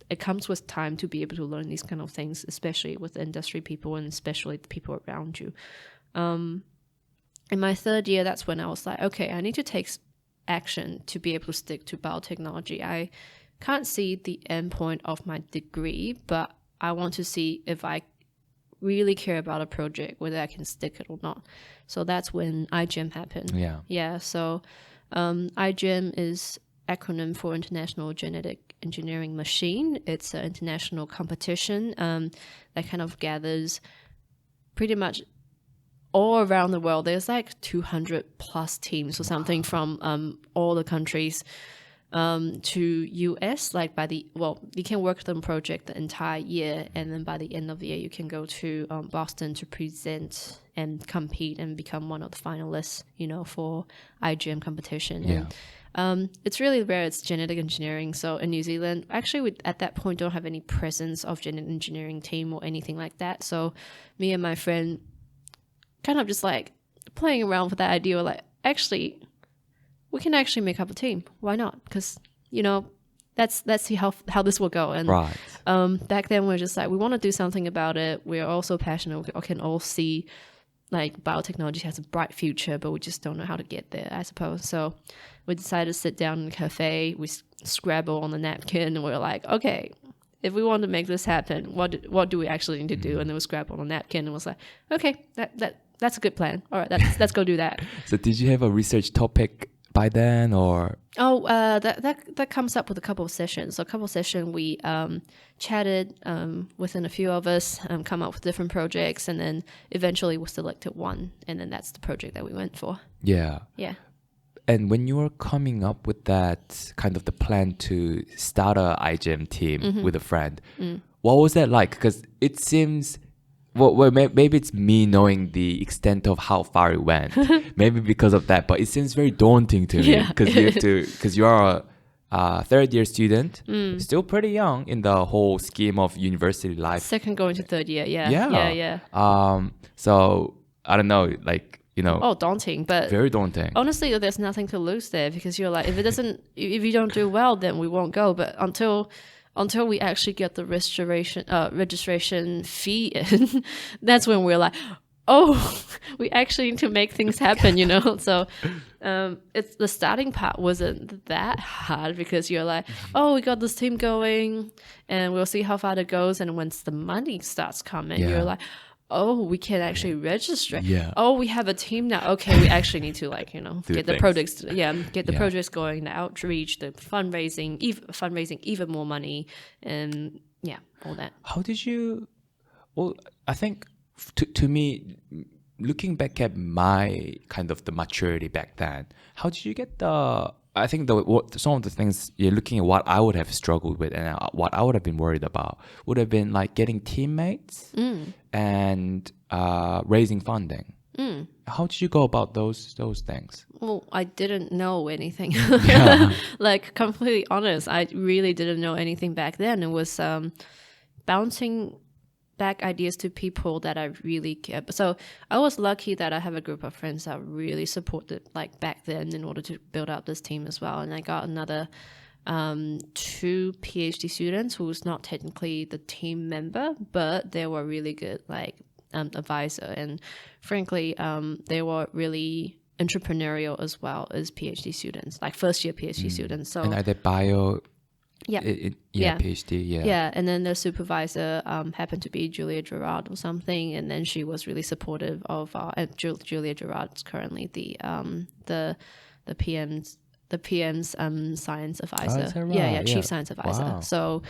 it comes with time to be able to learn these kind of things, especially with industry people and especially the people around you. In my third year, that's when I was like, okay, I need to take action to be able to stick to biotechnology. I can't see the end point of my degree, but I want to see if I really care about a project, whether I can stick it or not. So that's when iGEM happened. Yeah. So iGEM is acronym for International Genetic Engineering Machine. It's an international competition that kind of gathers pretty much all around the world. There's like 200 plus teams or something from all the countries to US. Like you can work on project the entire year, and then by the end of the year you can go to Boston to present and compete and become one of the finalists, for iGEM competition. Yeah. And it's really rare. It's genetic engineering. So in New Zealand, actually, we at that point don't have any presence of genetic engineering team or anything like that. So me and my friend kind of just like playing around with that idea, like, actually, we can actually make up a team. Why not? Because, let's see how this will go. And Right. back then, we were just like, we want to do something about it. We're also passionate. We can all see like biotechnology has a bright future, but we just don't know how to get there, I suppose. So we decided to sit down in a cafe. We scribble on the napkin, and we're like, okay, if we want to make this happen, what do we actually need to do? And then we scrabble on the napkin and was like, okay, that's a good plan. All right, let's go do that. So did you have a research topic by then, or? Oh, that comes up with a couple of sessions. So a couple of sessions we chatted within a few of us, come up with different projects, and then eventually we selected one, and then that's the project that we went for. Yeah. Yeah. And when you were coming up with that kind of the plan to start a iGEM team with a friend, what was that like? Because it seems, well, maybe it's me knowing the extent of how far it went. Maybe because of that, but it seems very daunting to me because you are a third year student, still pretty young in the whole scheme of university life. Second going to third year, yeah. So I don't know, like. Daunting, but very daunting. Honestly, there's nothing to lose there, because you're like, if you don't do well, then we won't go. But until we actually get the registration fee in, that's when we're like, oh, we actually need to make things happen, So it's the starting part wasn't that hard, because you're like, oh, we got this team going, and we'll see how far it goes. And once the money starts coming, you're like, oh, we can actually register. Yeah. Oh, we have a team now. Okay, we actually need to get the projects. Get the projects going, the outreach, the fundraising even more money, and all that. How did you? Well, I think to me, looking back at my kind of the maturity back then, how did you get the? I think some of the things you're looking at, what I would have struggled with and what I would have been worried about would have been like getting teammates and raising funding. How did you go about those things? Well, I didn't know anything. Like, completely honest, I really didn't know anything back then. It was bouncing back ideas to people that I really care. So I was lucky that I have a group of friends that really supported like back then in order to build up this team as well. And I got another 2 PhD students who's not technically the team member, but they were really good like advisor, and frankly they were really entrepreneurial as well as PhD students, like first year PhD students. So and are they bio Yeah. PhD. Yeah. Yeah, and then the supervisor happened to be Julia Gerard or something, and then she was really supportive of Julia Gerard's currently the PM's science advisor. is that right? Yeah, Yeah. chief science advisor. Wow.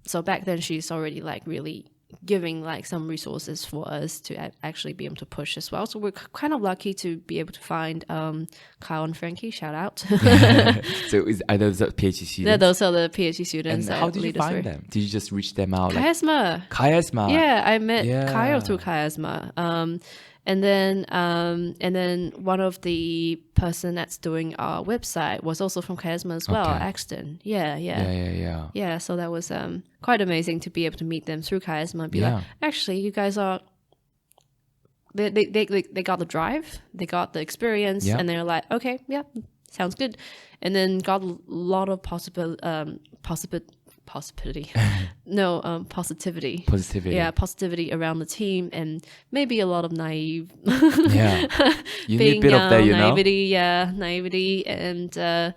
So back then she's already like really giving like some resources for us to actually be able to push as well. So we're kind of lucky to be able to find Kyle and Frankie, shout out. So are those the PhD students? Yeah, those are the PhD students. And how did you find them? Did you just reach them out? Chiasma. Chiasma. Yeah, I met Kyle through Chiasma. And then one of the person that's doing our website was also from Chiasma as well, Axton. Yeah. So that was quite amazing to be able to meet them through Chiasma and be like, actually, you guys are. They got the drive, they got the experience, and they're like, okay, yeah, sounds good, and then got a lot of positivity. Yeah, positivity around the team, and maybe a lot of naive. You need a bit of that, naivety and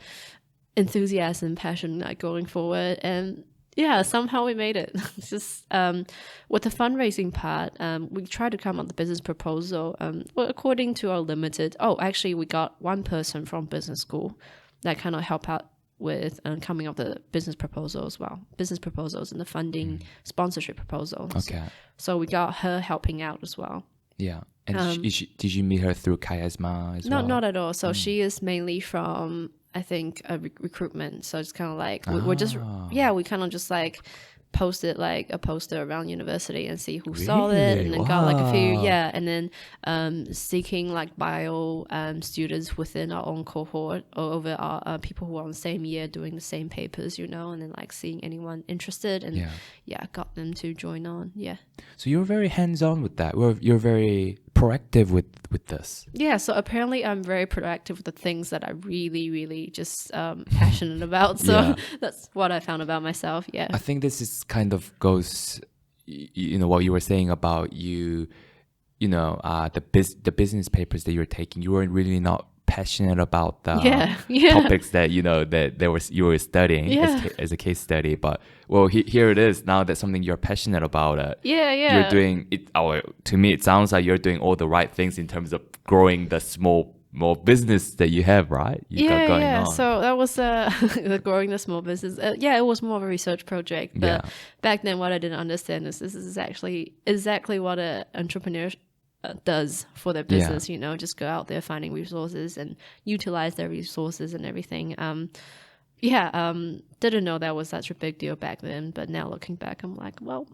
enthusiasm, passion, like going forward, and yeah, somehow we made it. It's just with the fundraising part, we tried to come up with the business proposal. Well, according to our limited. Oh, actually, we got one person from business school that kind of helped out with coming up with the business proposal as well. Business proposals and the funding sponsorship proposals. Okay. So we got her helping out as well. Yeah. And did you meet her through Chiasma as well? No, not at all. So she is mainly from, I think, recruitment. So it's kind of like, we're just, we kind of just like posted like a poster around university and see who saw it, and then got like a few, and then seeking like bio students within our own cohort or over our people who are on the same year doing the same papers, and then like seeing anyone interested and got them to join on. So you're very hands-on with that. You're very proactive with this. Yeah, so apparently I'm very proactive with the things that I really, really just passionate about. So that's what I found about myself. Yeah, I think this is kind of goes, what you were saying about the business papers that you're taking. You were really not passionate about the topics that you were studying as a case study, but here it is now. That's something you're passionate about. You're doing it. To me, it sounds like you're doing all the right things in terms of growing the small business that you have, right? Got going on. So that was the growing the small business. It was more of a research project, but back then what I didn't understand is this is actually exactly what an entrepreneur does for their business. Just go out there finding resources and utilize their resources and everything. Didn't know that was such a big deal back then, but now looking back, I'm like, well,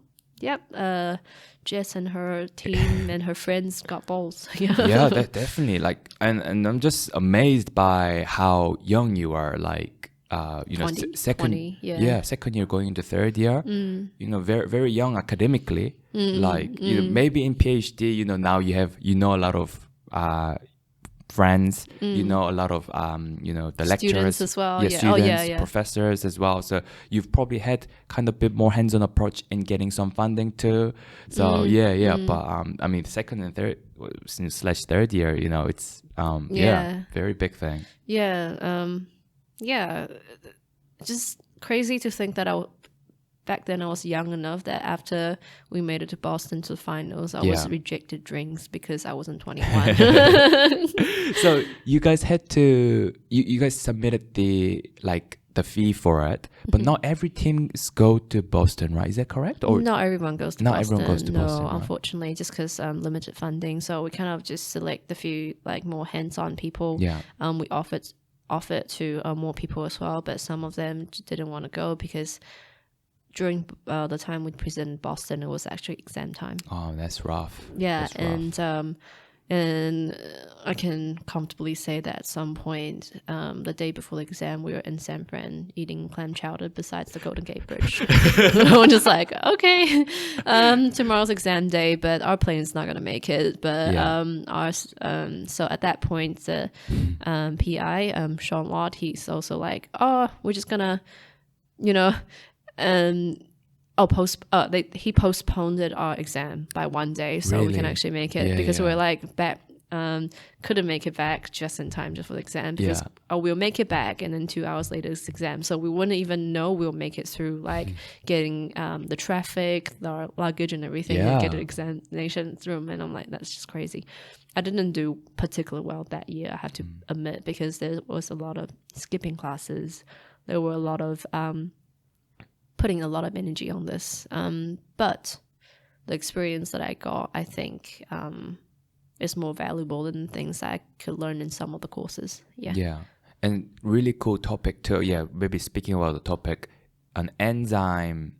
Jess and her team and her friends got balls. Definitely. Like, and I'm just amazed by how young you are. Like, 20, second year going into third year. Very very young academically. Maybe in PhD, now you have a lot of friends, a lot of the lecturers students as well, students, professors as well, so you've probably had kind of a bit more hands-on approach in getting some funding too. So but I mean second and third / third year, it's very big thing. Just crazy to think that back then I was young enough that after we made it to Boston to finals, I was rejected drinks because I wasn't 21. So you guys had to, you guys submitted the fee for it, but not every team go to Boston, right? Is that correct? Or not everyone goes to Boston. Not everyone goes to Boston. No, unfortunately, just because limited funding. So we kind of just select a few like more hands-on people. We offered to more people as well, but some of them didn't want to go because during the time we presented Boston, it was actually exam time. Oh, that's rough. That's rough. And I can comfortably say that at some point, the day before the exam, we were in San Fran eating clam chowder besides the Golden Gate Bridge. We're just like, okay, tomorrow's exam day, but our plane's not going to make it. But so at that point, the PI, Sean Watt, he's also like, we're just going to, he postponed our exam by one day so we can actually make it because we were like back couldn't make it back just in time just for the exam because we'll make it back and then 2 hours later it's exam. So we wouldn't even know we'll make it through like getting the traffic, the luggage and everything and get the examination room. And I'm like, that's just crazy. I didn't do particularly well that year, I have to admit, because there was a lot of skipping classes. There were a lot of putting a lot of energy on this. But the experience that I got, I think, is more valuable than things that I could learn in some of the courses. Yeah. And really cool topic too. Yeah, maybe speaking about the topic, an enzyme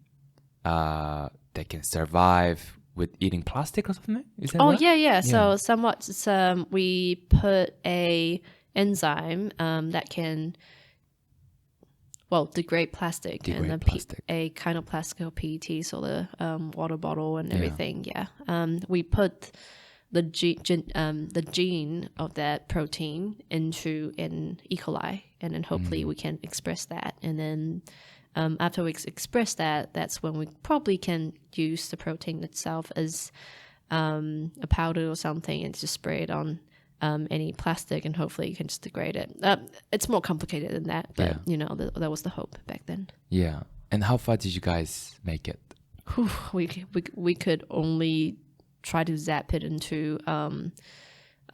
that can survive with eating plastic or something? Is that right? Yeah. So somewhat, we put a enzyme that can degrade plastic and a kind of plastic or PET, so the water bottle and everything. We put the gene of that protein into an E. coli, and then hopefully we can express that. And then after we express that, that's when we probably can use the protein itself as a powder or something and just spray it on any plastic, and hopefully you can just degrade it. It's more complicated than that, but that was the hope back then. Yeah. And how far did you guys make it? We could only try to zap it into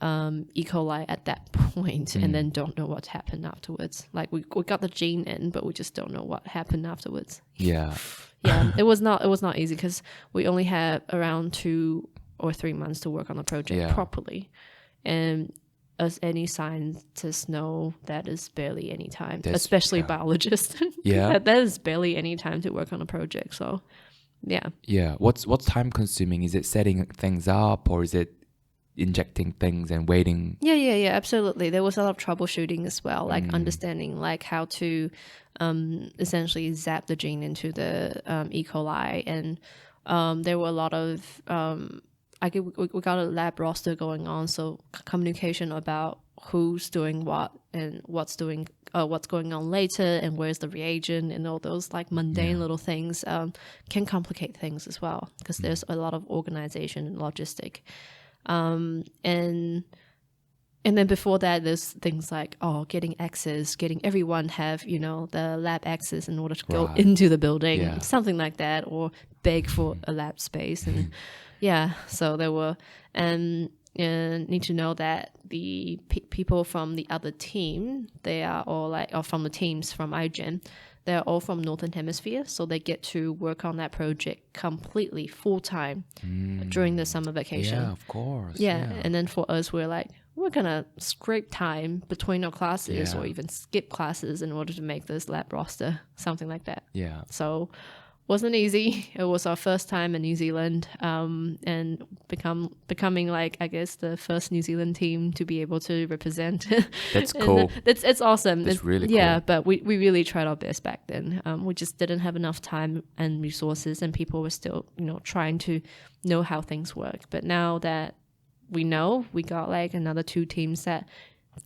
E. coli at that point, and then don't know what happened afterwards. Like we got the gene in, but we just don't know what happened afterwards. Yeah. It was not easy because we only had around 2 or 3 months to work on the project properly. And as any scientists know, that is barely any time, especially biologists. That is barely any time to work on a project. So, what's time consuming? Is it setting things up, or is it injecting things and waiting? Yeah, absolutely. There was a lot of troubleshooting as well, like understanding like how to essentially zap the gene into the E. coli, and there were a lot of we got a lab roster going on, so communication about who's doing what and what's going on later and where's the reagent and all those like mundane little things can complicate things as well, because there's a lot of organization and logistic. And then before that, there's things like getting access, getting everyone have the lab access in order to go into the building, something like that, or beg for a lab space. And so there were, and need to know that the people from the other team, they are all or from the teams from iGen, they're all from Northern Hemisphere, so they get to work on that project completely full-time during the summer vacation. Yeah, of course. Yeah, and then for us, we're going to scrape time between our classes or even skip classes in order to make this lab roster, something like that. Yeah. So wasn't easy. It was our first time in New Zealand, and becoming I guess the first New Zealand team to be able to represent. That's cool. It's awesome. It's really cool. Yeah, but we really tried our best back then. We just didn't have enough time and resources, and people were still trying to know how things work. But now that we know, we got another 2 teams that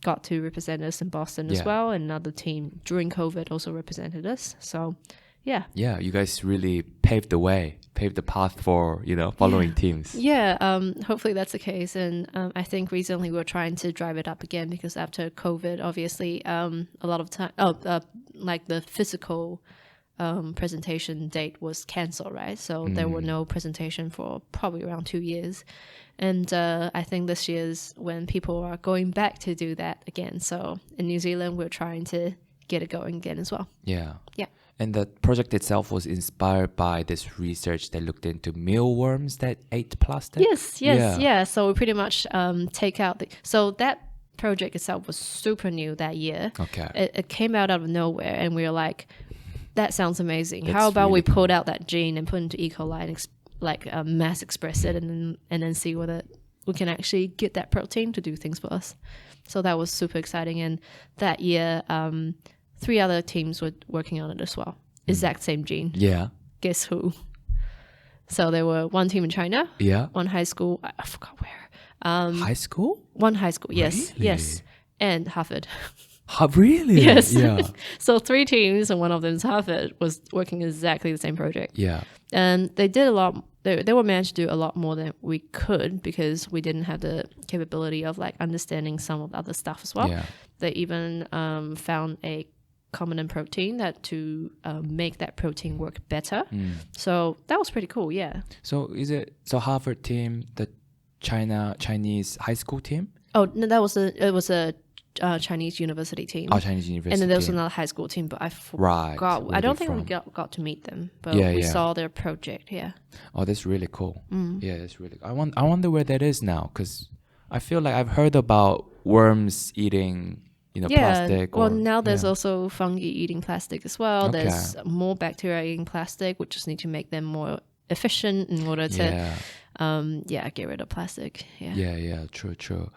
got to represent us in Boston as well, and another team during COVID also represented us. So yeah, you guys really paved the path for following teams. Hopefully that's the case. And I think recently we're trying to drive it up again, because after COVID, obviously a lot of time the physical presentation date was cancelled, right? So there were no presentation for probably around 2 years. And I think this year's when people are going back to do that again. So in New Zealand, we're trying to get it going again as well. Yeah. And the project itself was inspired by this research that looked into mealworms that ate plastic? Yes. So we pretty much take out so that project itself was super new that year. Okay. It came out of nowhere, and we were like, that sounds amazing. How about we pulled out that gene and put it into E. coli and mass express it, and then see whether we can actually get that protein to do things for us. So that was super exciting. And that year, 3 other teams were working on it as well. Exact same gene. Yeah. Guess who? So there were 1 team in China. Yeah. 1 high school. I forgot where. High school? 1 high school. Really? Yes. And Harvard. Really? Yes. Yeah. So 3 teams, and one of them is Harvard, was working exactly the same project. Yeah. And they did a lot they were managed to do a lot more than we could because we didn't have the capability of like understanding some of the other stuff as well. Yeah. They even found a recombinant protein that to make that protein work better. So that was pretty cool. Yeah. So Harvard team, the Chinese high school team? Oh no, it was a Chinese university team. Oh, Chinese university. And then there was team. another high school team, but I Right. forgot. Where I don't they think we from? got to meet them, but Yeah, we yeah. saw their project. Yeah. Oh, that's really cool. Yeah, that's really cool. I wonder where that is now, because I feel like I've heard about worms eating, plastic. Well, or, now there's yeah. also fungi eating plastic as well. Okay. There's more bacteria eating plastic. We just need to make them more efficient in order to, get rid of plastic. Yeah. Yeah, true.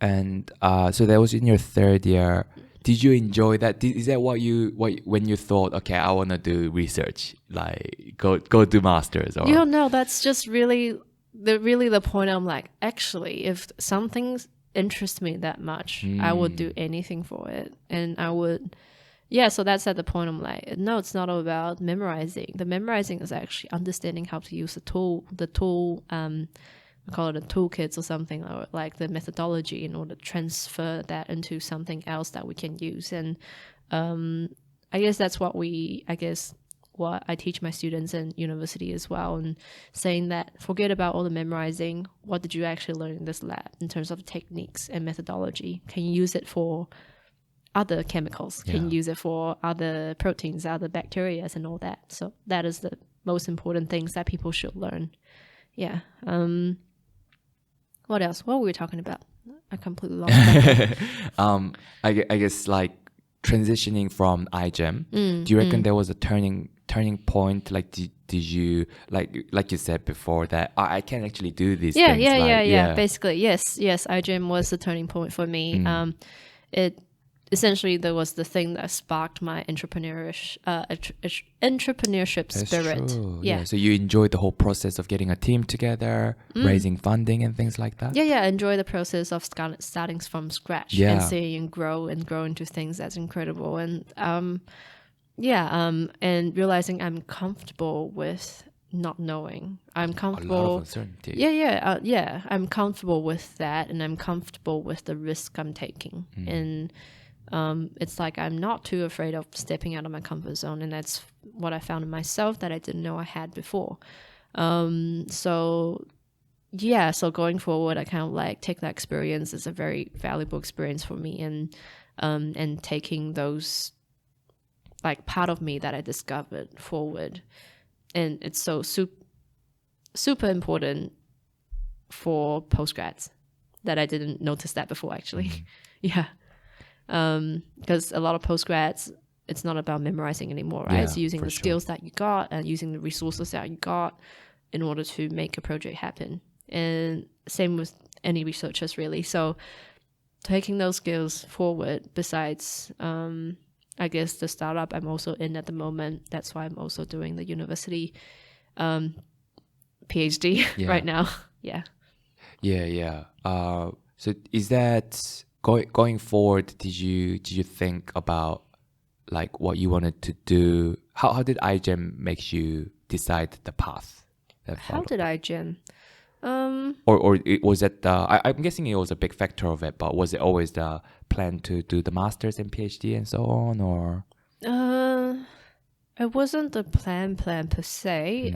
And so that was in your third year. Did you enjoy that? Is that when you thought, okay, I want to do research, like go do masters? Or No, that's just really the point. I'm like, actually, if something interests me that much, I would do anything for it, and I would. Yeah, so that's at the point I'm like, no, it's not all about memorizing. The memorizing is actually understanding how to use the tool, we call it a toolkits or something, or like the methodology in order to transfer that into something else that we can use. And I guess that's what I teach my students in university as well, and saying that forget about all the memorizing. What did you actually learn in this lab in terms of techniques and methodology? Can you use it for other chemicals? Can you use it for other proteins, other bacteria, and all that? So that is the most important things that people should learn. Yeah. What else? What were we talking about? I completely lost that. I guess like transitioning from iGEM. Do you reckon there was a turning point? Like, did you like you said before that I can actually do these things? Yeah. Basically, yes. iGEM was the turning point for me. It essentially there was the thing that sparked my entrepreneurship That's spirit. true. Yeah. So you enjoyed the whole process of getting a team together, raising funding and things like that? Yeah. Enjoy the process of starting from scratch and seeing and grow into things that's incredible. And and realizing I'm comfortable with not knowing. I'm comfortable. A lot of uncertainty. Yeah. I'm comfortable with that, and I'm comfortable with the risk I'm taking. And it's like I'm not too afraid of stepping out of my comfort zone, and that's what I found in myself that I didn't know I had before. So going forward, I kind of like take that experience as a very valuable experience for me, and taking those like part of me that I discovered forward, and it's so super important for postgrads that I didn't notice that before actually. Yeah. Because a lot of postgrads, it's not about memorizing anymore, right? It's using the skills that you got and using the resources that you got in order to make a project happen. And same with any researchers, really. So taking those skills forward, besides, I guess, the startup I'm also in at the moment, that's why I'm also doing the university PhD right now. Yeah. So is that... Going forward, did you think about like what you wanted to do? How did iGEM make you decide the path? How did iGEM? Or was it I'm guessing it was a big factor of it, but was it always the plan to do the masters and PhD and so on, or? It wasn't the plan per se.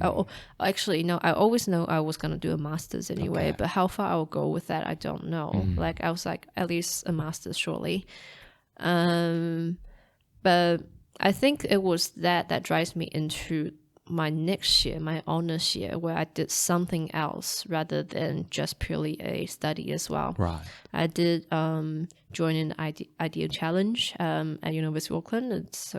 Actually, no, I always know I was going to do a master's anyway, but how far I will go with that, I don't know. Like, I was like, at least a master's shortly. But I think it was that drives me into my next year, my honors year, where I did something else rather than just purely a study as well. Right. I did join an idea challenge at University of Auckland. It's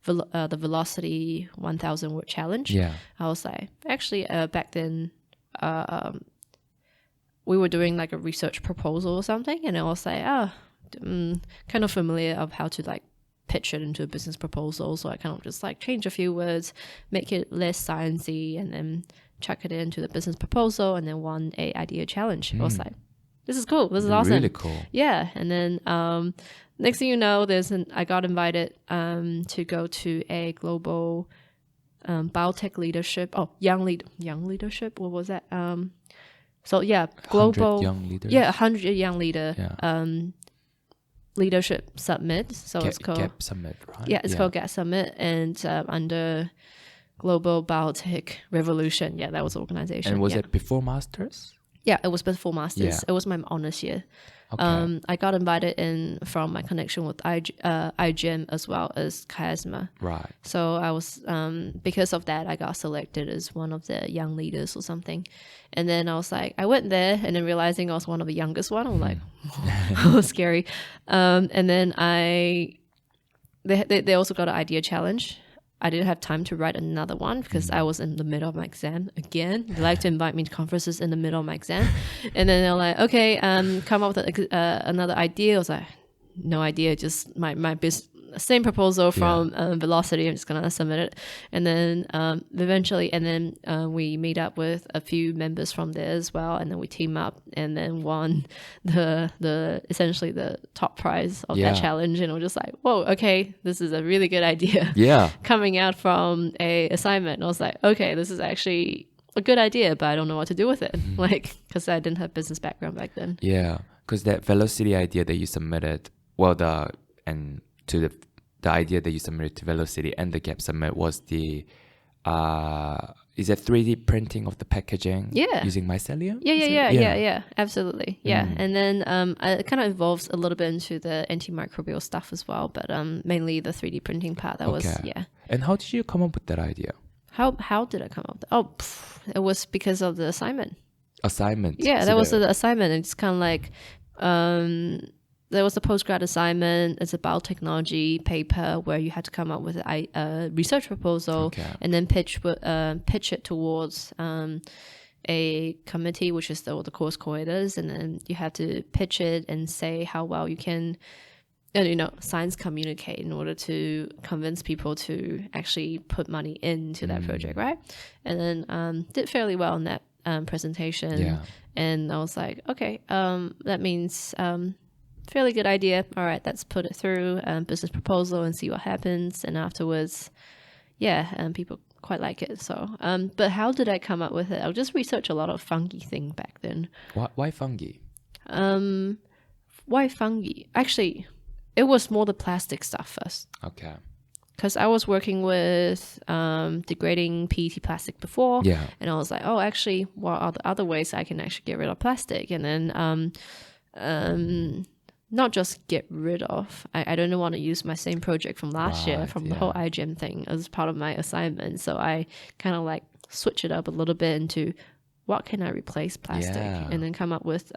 the Velocity 1,000 word challenge. Yeah. I was like, actually, back then, we were doing like a research proposal or something, and I was like, kind of familiar of how to like pitch it into a business proposal. So I kind of just like change a few words, make it less sciencey, and then chuck it into the business proposal, and then won a idea challenge. I was like, this is cool. This is awesome. Really cool. Yeah. And then next thing you know, I got invited to go to a global biotech leadership. Oh, young leadership. What was that? So yeah, global 100 young leaders. Yeah, 100 young leader Yeah. leadership summit. So it's called Gap Summit, right? Yeah, it's called Gap Summit, and under Global Biotech Revolution. Yeah, that was the organization. And was yeah. it before masters? Yeah, it was before masters. Yeah. It was my honors year. Okay. I got invited in from my connection with IGM as well as Chiasma. Right. So I was, because of that, I got selected as one of the young leaders or something. And then I was like, I went there and then realizing I was one of the youngest one, I'm like, it was scary. And then they also got an idea challenge. I didn't have time to write another one because I was in the middle of my exam again. They like to invite me to conferences in the middle of my exam. And then they're like, okay, come up with another idea. I was like, no idea, just my same proposal from Velocity. I'm just going to submit it. And then eventually, we meet up with a few members from there as well. And then we team up and then won the essentially the top prize of that challenge. And we're just like, whoa, okay, this is a really good idea. Yeah. Coming out from a assignment. And I was like, okay, this is actually a good idea, but I don't know what to do with it. Like, because I didn't have business background back then. Yeah. Because that Velocity idea that you submitted, the idea that you submitted to Velocity and the Gap Summit was the is it 3D printing of the packaging using mycelium? Yeah, absolutely. Yeah. And then it kind of involves a little bit into the antimicrobial stuff as well, but mainly the 3D printing part was And how did you come up with that idea? How did I come up with it was because of the assignment. Yeah, So that was the assignment. It's kind of like there was a postgrad assignment. It's a biotechnology paper where you had to come up with a research proposal and then pitch it towards a committee, which is the course coordinators, and then you have to pitch it and say how well you can, science communicate in order to convince people to actually put money into that project, right? And then did fairly well in that presentation. Yeah. And I was like, okay, that means fairly good idea. All right, let's put it through business proposal and see what happens. And afterwards, people quite like it. So, but how did I come up with it? I'll just research a lot of fungi thing back then. Why fungi? Why fungi? Actually, it was more the plastic stuff first. Okay. Because I was working with degrading PET plastic before. Yeah. And I was like, oh, actually, what are the other ways I can actually get rid of plastic? And then not just get rid of. I don't want to use my same project from last year from the whole iGEM thing as part of my assignment. So I kind of like switch it up a little bit into what can I replace plastic and then come up with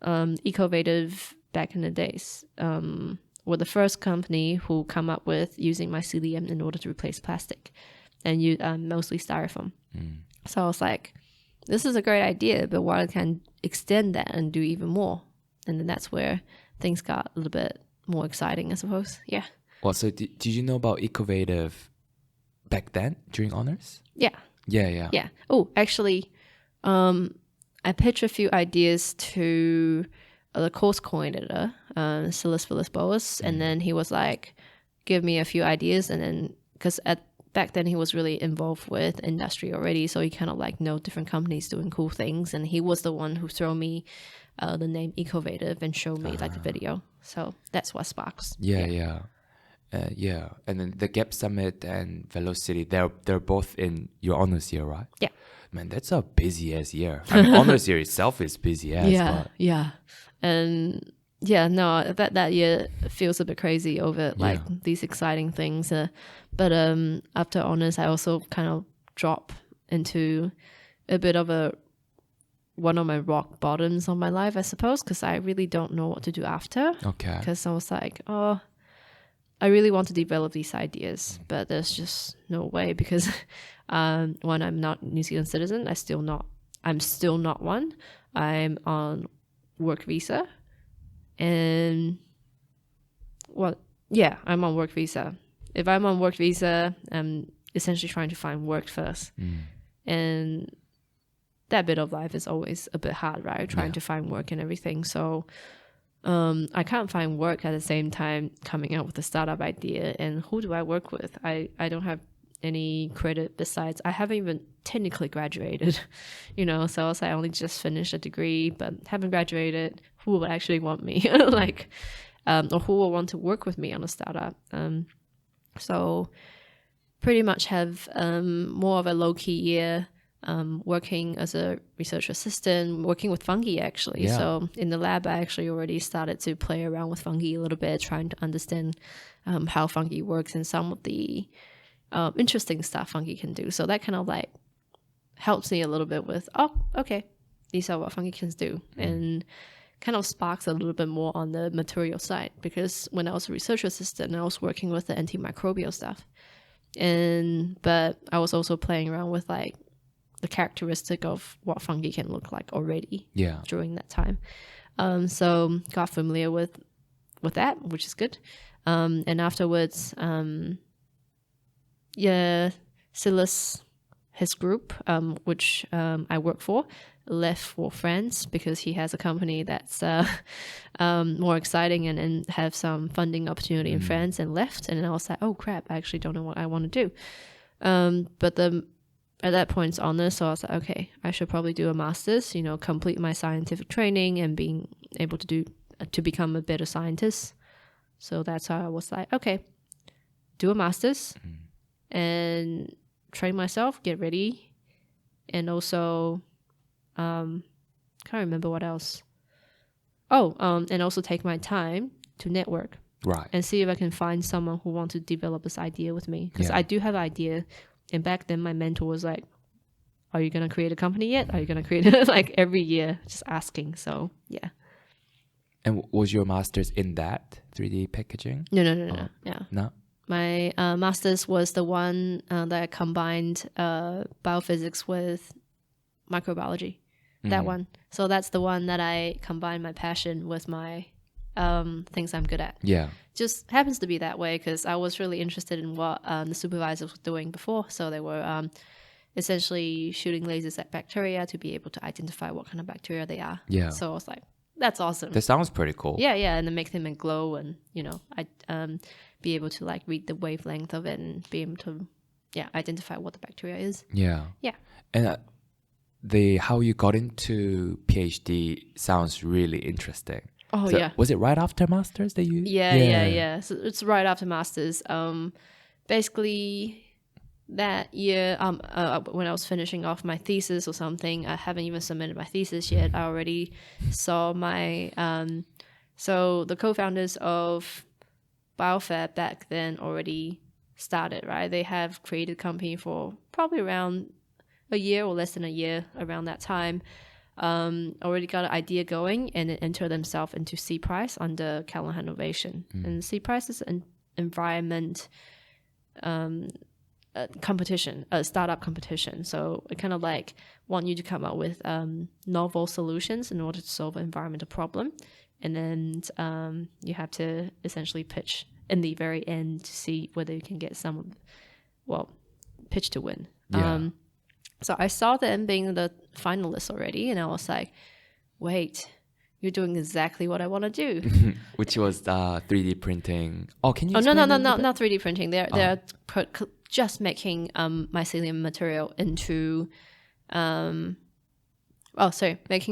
Ecovative back in the days. Were the first company who come up with using mycelium in order to replace plastic and use mostly styrofoam. So I was like, this is a great idea, but what I can extend that and do even more. And then that's where things got a little bit more exciting, I suppose. Yeah. Well, so did you know about Ecovative back then during honors? Yeah. Yeah. Oh, actually, I pitched a few ideas to the course coordinator, Silas Boas, and then he was like, give me a few ideas. And then, because back then he was really involved with industry already, so he kind of like know different companies doing cool things. And he was the one who threw me the name Ecovative and showed me like the video. So that's what sparks. Yeah. And then the Gap Summit and Velocity, they're both in your honors year, right? Yeah. Man, that's a busy ass year. I mean, honors year itself is busy as. Yeah. And no, that year feels a bit crazy over like these exciting things. But after honors, I also kind of drop into a bit of one of my rock bottoms of my life, I suppose, because I really don't know what to do after. Okay. Because I was like, I really want to develop these ideas, but there's just no way because one, I'm not New Zealand citizen. I'm still not one. I'm on work visa, and I'm on work visa. If I'm on work visa, I'm essentially trying to find work first, and that bit of life is always a bit hard, right? Trying to find work and everything. So I can't find work at the same time coming up with a startup idea. And who do I work with? I don't have any credit besides I haven't even technically graduated, you know. So I was like, I only just finished a degree, but haven't graduated. Who would actually want me, like, or who will want to work with me on a startup? So pretty much have more of a low-key year, working as a research assistant, working with fungi actually. Yeah. So in the lab, I actually already started to play around with fungi a little bit, trying to understand how fungi works and some of the interesting stuff fungi can do. So that kind of like helps me a little bit with, oh, okay, these are what fungi can do. And kind of sparks a little bit more on the material side, because when I was a research assistant, I was working with the antimicrobial stuff. But I was also playing around with like the characteristic of what fungi can look like already during that time. So got familiar with that, which is good. And afterwards, Silas, his group, which I work for, left for France because he has a company that's more exciting and have some funding opportunity in France, and left. And I was like, oh crap, I actually don't know what I want to do. But at that point it's honest, so I was like, okay, I should probably do a master's, you know, complete my scientific training and being able to become a better scientist. So that's how I was like, okay, do a master's and train myself, get ready, and also can't remember what else. And also take my time to network, right, and see if I can find someone who wants to develop this idea with me, because I do have an idea. And back then my mentor was like, are you gonna create a company yet? Are you gonna create it? Like every year just asking. So yeah. And was your master's in that 3D packaging? No. Yeah. No. My master's was the one that combined biophysics with microbiology. That one. So that's the one that I combined my passion with my things I'm good at. Yeah. Just happens to be that way because I was really interested in what the supervisors were doing before. So they were essentially shooting lasers at bacteria to be able to identify what kind of bacteria they are. Yeah. So I was like, that's awesome. That sounds pretty cool. Yeah, and then make them glow, and you know, I be able to like read the wavelength of it and be able to identify what the bacteria is. Yeah. Yeah. And how you got into PhD sounds really interesting. Oh, so yeah. Was it right after masters that you? Yeah. So it's right after masters. Basically that year, when I was finishing off my thesis or something, I haven't even submitted my thesis yet. I already saw my so the co-founders of BioFab back then already started, right? They have created a company for probably around a year or less than a year around that time. Already got an idea going, and then enter themselves into C Prize under Callahan Innovation. And C Prize is an environment competition, a startup competition. So it kind of like want you to come up with novel solutions in order to solve an environmental problem. And then you have to essentially pitch in the very end to see whether you can get pitch to win. Yeah. So I saw them being the finalists already, and I was like, wait, you're doing exactly what I want to do. Which was 3D printing. Oh, can you no, explain a little bit? not 3D printing. They're just making mycelium material into making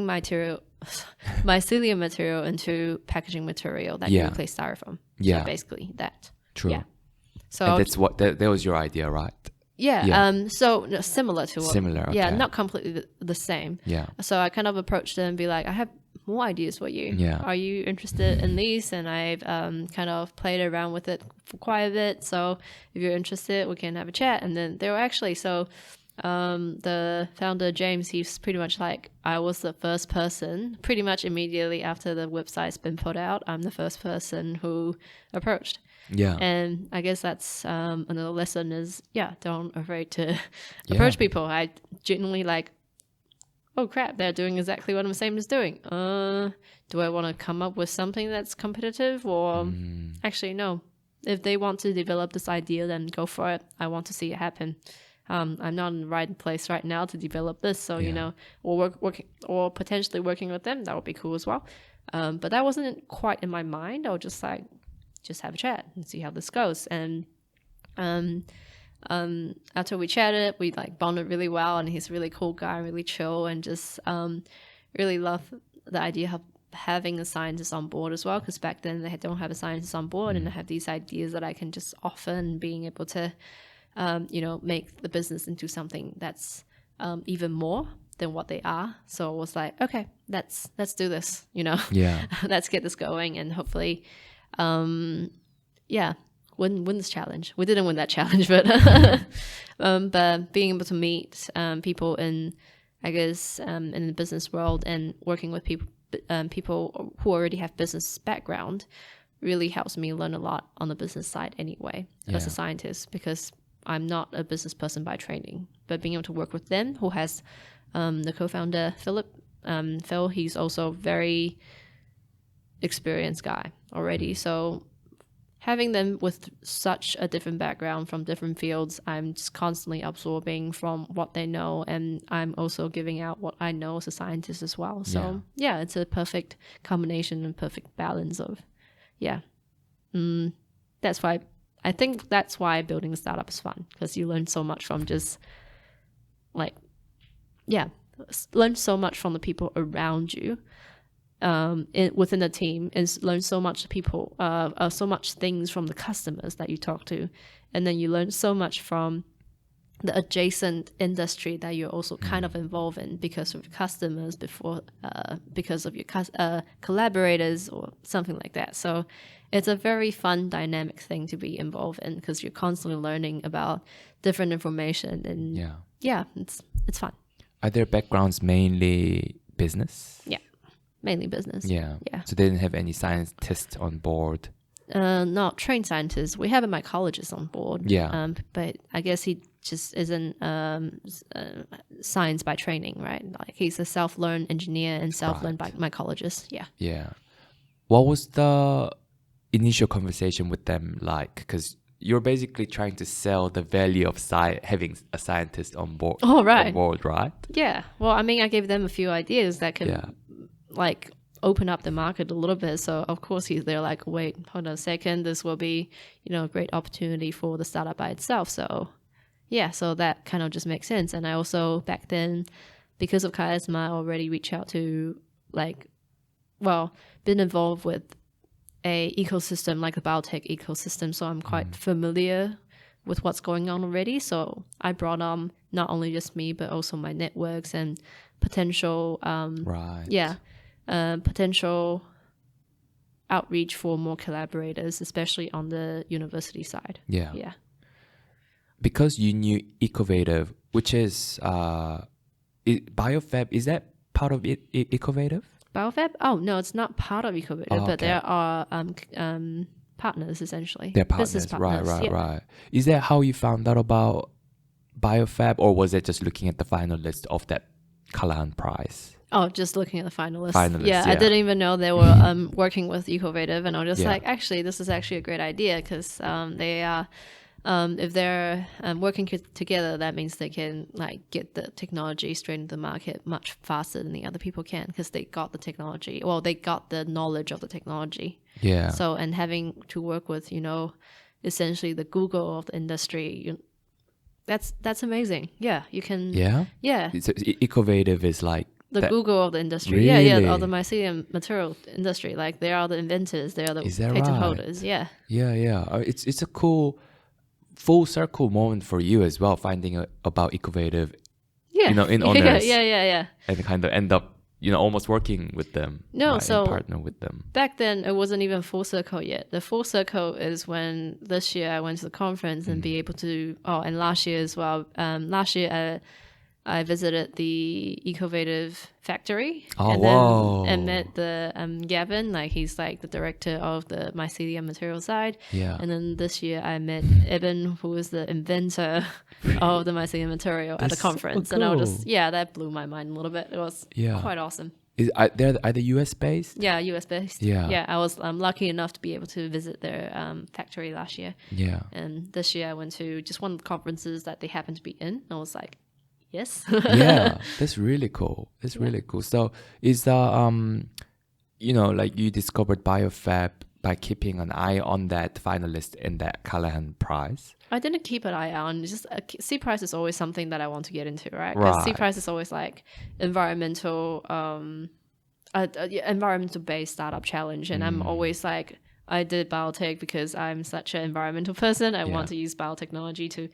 mycelium material into packaging material that you replace styrofoam. Yeah. So basically that. True. Yeah. So and that's what that was your idea, right? Yeah. So similar to what. Similar. Okay. Yeah, not completely the same. Yeah. So I kind of approached them and be like, I have more ideas for you. Yeah. Are you interested in these? And I've kind of played around with it for quite a bit. So if you're interested, we can have a chat. And then they were actually the founder James, he's pretty much like, I was the first person pretty much immediately after the website's been put out. I'm the first person who approached. Yeah. And I guess that's another lesson is, don't afraid to approach people. I genuinely like, oh crap, they're doing exactly what I'm saying is doing. Do I want to come up with something that's competitive, or actually no? If they want to develop this idea, then go for it. I want to see it happen. I'm not in the right place right now to develop this, so you know, or potentially working with them, that would be cool as well. But that wasn't quite in my mind. I was just like, just have a chat and see how this goes. And after we chatted, we like bonded really well, and he's a really cool guy, really chill, and just really love the idea of having a scientist on board as well, because back then they don't have a scientist on board, and I have these ideas that I can just offer, and being able to make the business into something that's even more than what they are. So I was like, okay, let's do this, Yeah. let's get this going, and hopefully win this challenge. We didn't win that challenge, but but being able to meet people in, I guess, in the business world, and working with people who already have business background really helps me learn a lot on the business side anyway, as a scientist, because I'm not a business person by training. But being able to work with them, who has the co-founder Phil, he's also very experienced guy already. So having them with such a different background from different fields, I'm just constantly absorbing from what they know, and I'm also giving out what I know as a scientist as well. So yeah, it's a perfect combination and perfect balance of, that's why I think that's why building a startup is fun, because you learn so much from just learn so much from the people around you. Within the team, and learn so much so much things from the customers that you talk to, and then you learn so much from the adjacent industry that you're also kind of involved in because of your customers, because of your collaborators or something like that. So it's a very fun, dynamic thing to be involved in, because you're constantly learning about different information, and it's fun. Are their backgrounds mainly business? Yeah. Mainly business. Yeah. So they didn't have any scientists on board? Not trained scientists. We have a mycologist on board. Yeah. But I guess he just isn't science by training, right? Like he's a self-learned engineer and self-learned mycologist. Yeah. Yeah. What was the initial conversation with them like? Because you're basically trying to sell the value of having a scientist on board. Oh, right. On board, right? Yeah. Well, I mean, I gave them a few ideas that can open up the market a little bit. So of course they're like, wait, hold on a second, this will be, a great opportunity for the startup by itself. So yeah, so that kind of just makes sense. And I also back then, because of Charisma, I already reached out to been involved with a ecosystem, like a biotech ecosystem. So I'm quite familiar with what's going on already. So I brought on not only just me, but also my networks and potential, potential outreach for more collaborators, especially on the university side. Yeah. Because you knew Ecovative, which is BioFab, is that part of Ecovative? BioFab? Oh, no, it's not part of Ecovative, but there are partners, essentially. They're partners, right. Is that how you found out about BioFab, or was it just looking at the final list of that Kalan prize? Oh, just looking at the finalists. Yeah, I didn't even know they were working with Ecovative, and I was just like, actually, this is actually a great idea, because they are, if they're working together, that means they can get the technology straight into the market much faster than the other people can, because they got the technology. Well, they got the knowledge of the technology. Yeah. So, and having to work with, essentially the Google of the industry, that's amazing. Yeah, you can. Yeah. Yeah. So Ecovative is like the Google of the industry. Really? Yeah, of the mycelium material industry. Like they are the inventors, they are the patent holders. Yeah. It's a cool full circle moment for you as well, finding about Ecovative. Yeah. In honors. Yeah. And kind of end up, almost working with them. No, so partner with them. Back then it wasn't even full circle yet. The full circle is when this year I went to the conference and be able to. Oh, and last year as well. Last year I visited the Ecovative factory and met the Gavin, he's like the director of the mycelium material side. Yeah. And then this year I met Eben, who is the inventor of the mycelium material at the conference. So cool. And I was just, that blew my mind a little bit. It was quite awesome. Are they US based? Yeah, US based. Yeah, I was lucky enough to be able to visit their factory last year. Yeah. And this year I went to just one of the conferences that they happened to be in. I was like, yes. Yeah, that's really cool. Really cool. So is you discovered BioFab by keeping an eye on that finalist in that Callahan Prize? I didn't keep an eye on. It's just C prize is always something that I want to get into, right? Because C prize is always like environmental based startup challenge, and I'm always like, I did biotech because I'm such an environmental person. I want to use biotechnology to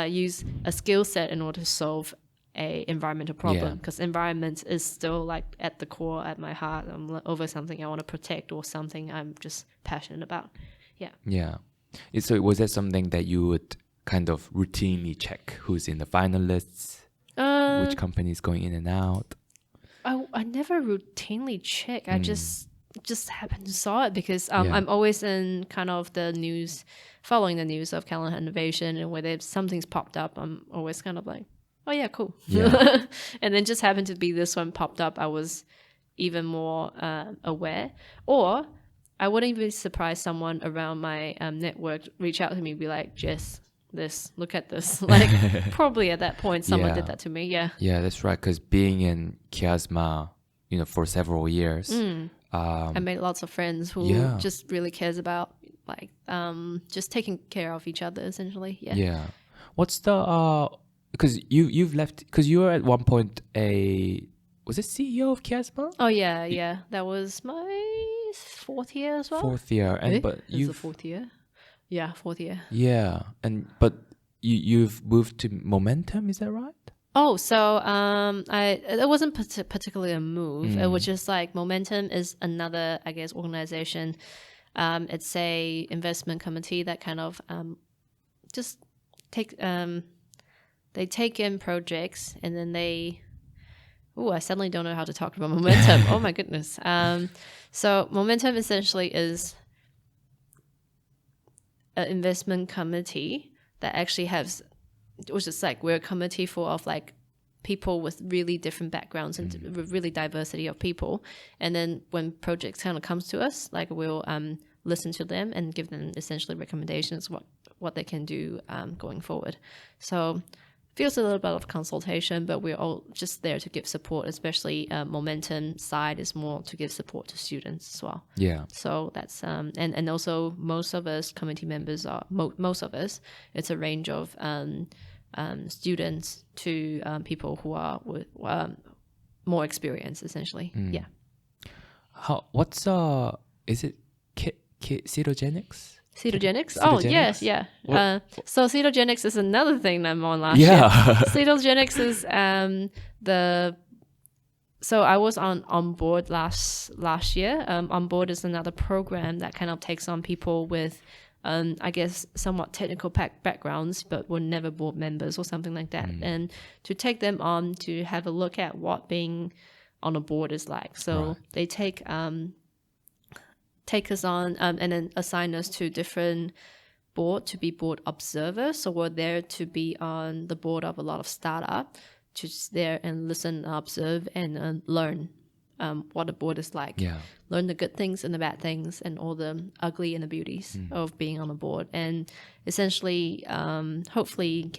use a skill set in order to solve a environmental problem, because environment is still like at the core, at my heart. I'm over something I want to protect or something I'm just passionate about. So was that something that you would kind of routinely check who's in the finalists, which company is going in and out? I never routinely check. I just happened to saw it because I'm always in kind of the news, following the news of Callahan Innovation, and where something's popped up, I'm always kind of like, oh yeah, cool. And then just happened to be this one popped up. I was even more aware. Or I wouldn't be surprised someone around my network reach out to me and be like, Jess, look at this. Like probably at that point someone did that to me. Yeah, that's right, because being in chiasma, for several years, I made lots of friends who just really cares about like just taking care of each other essentially. What's the because you've left, because you were at one point was it CEO of chiasma? Oh yeah, that was my fourth year as well. Fourth year, and but you the fourth year. Yeah, fourth year. Yeah, but you've moved to Momentum, is that right? Oh, so it wasn't particularly a move. It was just like Momentum is another, I guess, organization. It's a investment committee that kind of just they take in projects, and then I suddenly don't know how to talk about Momentum. Oh my goodness. So Momentum essentially is an investment committee that actually which is like, we're a committee full of like people with really different backgrounds and with really diversity of people. And then when projects kind of comes to us, like we'll listen to them and give them essentially recommendations what they can do going forward. So feels a little bit of consultation, but we're all just there to give support, especially Momentum side is more to give support to students as well. Yeah. So that's, and also most of us committee members are, most of us, it's a range of students to people who are with more experience essentially. Yeah. Is it ketogenics? Ketogenics? Oh, yes, yeah. So ketogenics is another thing I'm on last year. Ketogenics is so I was on board last year. On board is another program that kind of takes on people with, I guess, somewhat technical backgrounds, but were never board members or something like that. And to take them on to have a look at what being on a board is like. So they take us on and then assign us to different board to be board observers. So we're there to be on the board of a lot of startup, to just there and listen, observe, and learn what the board is like. Learn the good things and the bad things and all the ugly and the beauties of being on a board. And essentially, hopefully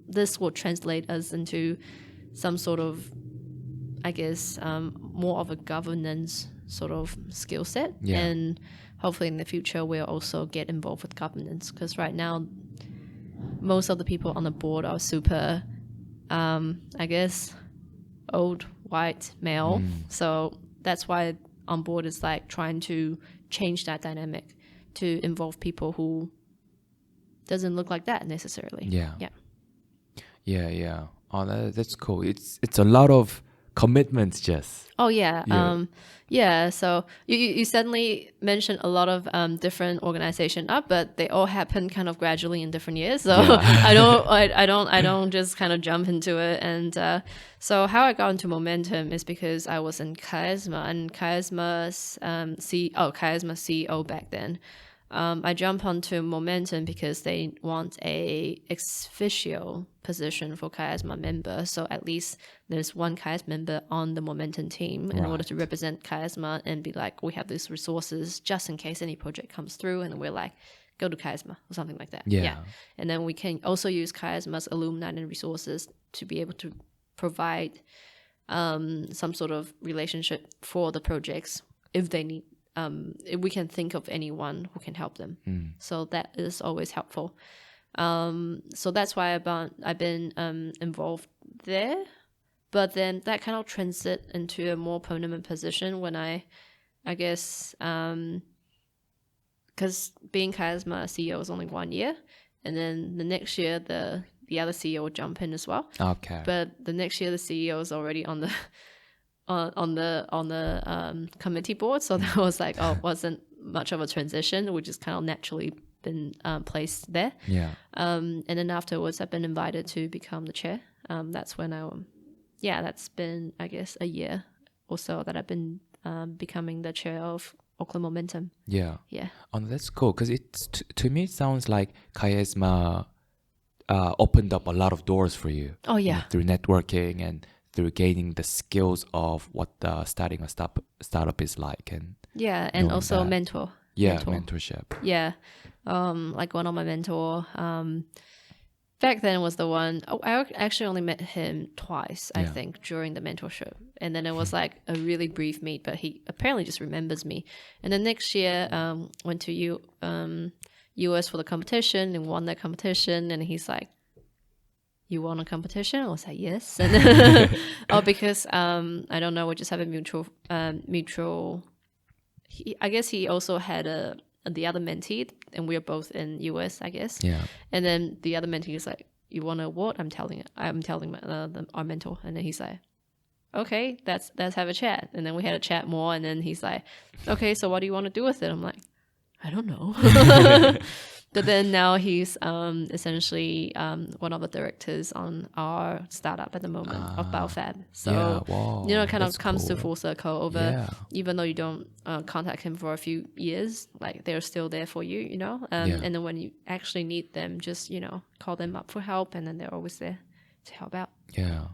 this will translate us into some sort of, I guess, more of a governance sort of skill set. And hopefully in the future we'll also get involved with governance, because right now most of the people on the board are super I guess old white male. So that's why on board is like trying to change that dynamic to involve people who doesn't look like that necessarily. Oh, that's cool. It's a lot of commitments, Jess. Oh yeah. So you suddenly mentioned a lot of different organizations up, but they all happen kind of gradually in different years. So I don't just kind of jump into it. And so how I got into Momentum is because I was in Chiasma, and Chiasma's Chiasma CEO back then. I jumped onto Momentum because they want a ex officio position for Chiasma member. So at least there's one Chiasma member on the Momentum team in order to represent Chiasma and be like, we have these resources just in case any project comes through, and we're like, go to Chiasma or something like that. And then we can also use Chiasma's alumni and resources to be able to provide some sort of relationship for the projects if they need we can think of anyone who can help them. So that is always helpful. So that's why I've been involved there. But then that kind of transit into a more permanent position when I guess, because being Chiasma CEO is only 1 year, and then the next year the other CEO will jump in as well. Okay. But the next year the CEO is already on the on the committee board, so that was like, wasn't much of a transition. We just kind of naturally been placed there. Yeah. And then afterwards, I've been invited to become the chair. That's when that's been, I guess, a year or so that I've been becoming the chair of Auckland Momentum. Yeah. Yeah. Oh, that's cool, because it's to me it sounds like Chiasma opened up a lot of doors for you. Oh yeah. Through networking and through gaining the skills of what starting a startup is like, and and also mentor. Mentorship. Yeah. Like one of my mentor back then was the one, I actually only met him twice, I think, during the mentorship. And then it was like a really brief meet, but he apparently just remembers me. And then next year, went to US for the competition and won that competition. And he's like, "You won a competition?" I was like, "Yes." And then, because I don't know, we just have a mutual. I guess he also had the other mentee, and we are both in US, I guess. Yeah. And then the other mentee is like, "You want an award?" I'm telling our mentor, and then he's like, "Okay, let's have a chat." And then we had a chat more, and then he's like, "Okay, so what do you want to do with it?" I'm like, "I don't know." But then now he's essentially one of the directors on our startup at the moment of BioFab. So, it kind of comes to full circle over, even though you don't contact him for a few years, like they're still there for you, And then when you actually need them, just, call them up for help, and then they're always there to help out. Yeah.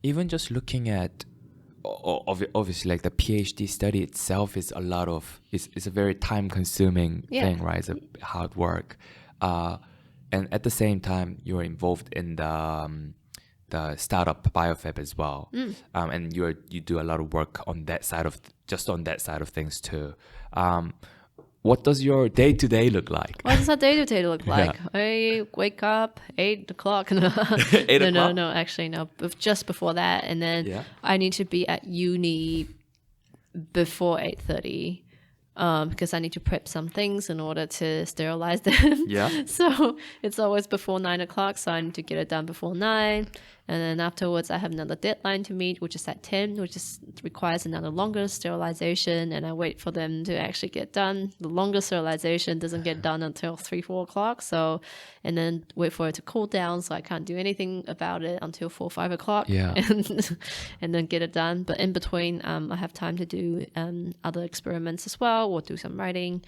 Even just looking at, obviously, like the PhD study itself is it's a very time consuming thing, right? It's a hard work. And at the same time, you're involved in the startup BioFab as well. And you do a lot of work on that side of things too. What does your day-to-day look like? What does a day-to-day look like? I wake up 8 o'clock. 8 o'clock? No, actually, no. Just before that. And then I need to be at uni before 8:30 because I need to prep some things in order to sterilize them. Yeah. So it's always before 9 o'clock. So I need to get it done before 9. And then afterwards, I have another deadline to meet, which is at 10, which requires another longer sterilization. And I wait for them to actually get done. The longer sterilization doesn't get done until 3, 4 o'clock. So, and then wait for it to cool down. So I can't do anything about it until 4, 5 o'clock. Yeah. And then get it done. But in between, I have time to do other experiments as well, or do some writing.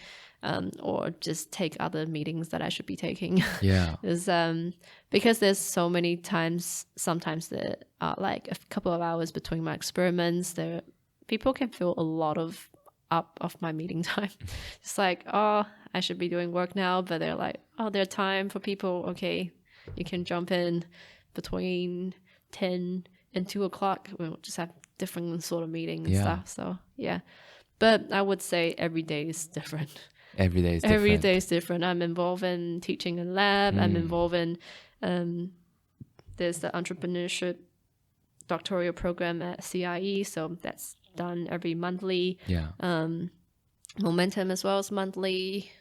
Or just take other meetings that I should be taking. Yeah. Because there's so many times, sometimes there are like a couple of hours between my experiments, people can fill a lot of my meeting time. It's like, I should be doing work now, but they're like, there's time for people. Okay, you can jump in between 10 and 2 o'clock. We'll just have different sort of meetings and stuff. So yeah, but I would say every day is different. Every day is different. I'm involved in teaching in lab. I'm involved in there's the entrepreneurship doctoral program at CIE, so that's done every monthly. Yeah. Momentum as well as monthly.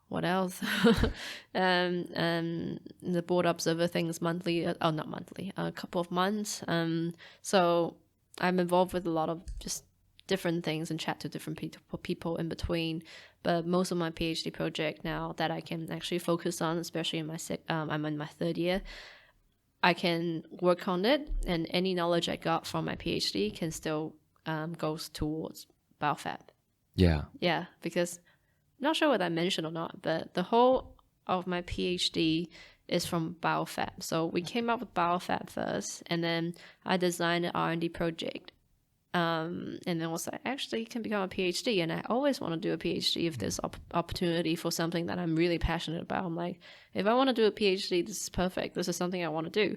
What else? The board observer thing is monthly. Not monthly. A couple of months. So I'm involved with a lot of just different things and chat to different people in between. But most of my PhD project now that I can actually focus on, especially in I'm in my 3rd year, I can work on it, and any knowledge I got from my PhD can still goes towards BioFab. Yeah. Yeah, because not sure whether I mentioned or not, but the whole of my PhD is from BioFab. So we came up with BioFab first, and then I designed an R&D project And then was like, actually, you can become a PhD. And I always want to do a PhD if there's opportunity for something that I'm really passionate about. I'm like, if I want to do a PhD, this is perfect. This is something I want to do.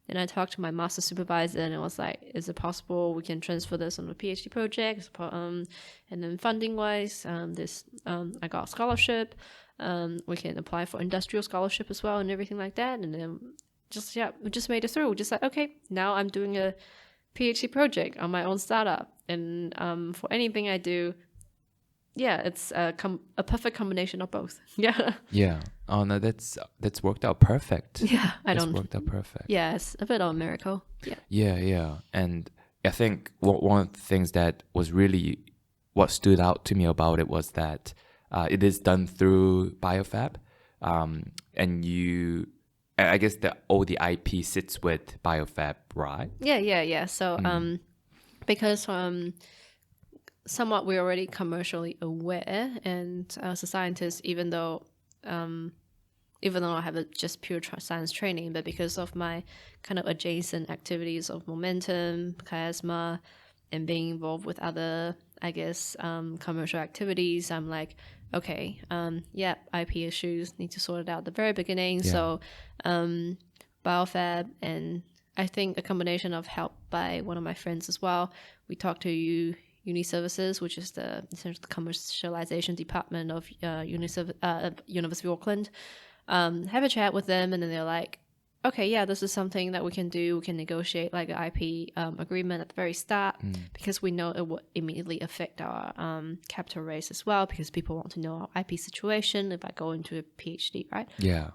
And I talked to my master supervisor, and it was like, is it possible we can transfer this on a PhD project? And then funding-wise, I got a scholarship. We can apply for industrial scholarship as well and everything like that. And then we just made it through. Just like, okay, now I'm doing a PhD project on my own startup. And for anything I do, yeah, it's a perfect combination of both. Yeah. Yeah. Oh no, that's worked out perfect. Yeah, That's worked out perfect. Yeah, it's a bit of a miracle. Yeah. Yeah. And I think one of the things that was really what stood out to me about it was that it is done through BioFab, and I guess all the IP sits with BioFab, right? Yeah. So because somewhat we're already commercially aware, and as a scientist, even though I have just pure science training, but because of my kind of adjacent activities of momentum, chiasma, and being involved with other, I guess, commercial activities, I'm like, okay, IP issues need to sort it out at the very beginning. Yeah. So BioFab, and I think a combination of help by one of my friends as well. We talked to Uni Services, which is essentially the commercialization department of University of Auckland. Have a chat with them, and then they're like, okay, yeah, this is something that we can do. We can negotiate like an IP agreement at the very start, because we know it will immediately affect our capital raise as well, because people want to know our IP situation if I go into a PhD, right? Yeah.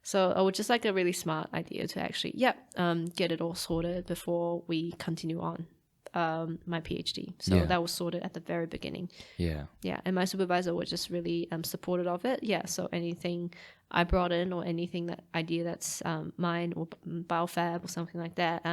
So it was just like a really smart idea to actually, get it all sorted before we continue on my PhD. So that was sorted at the very beginning. Yeah. Yeah, and my supervisor was just really supportive of it. Yeah, so anything I brought in or anything idea that's mine or BioFab or something like that,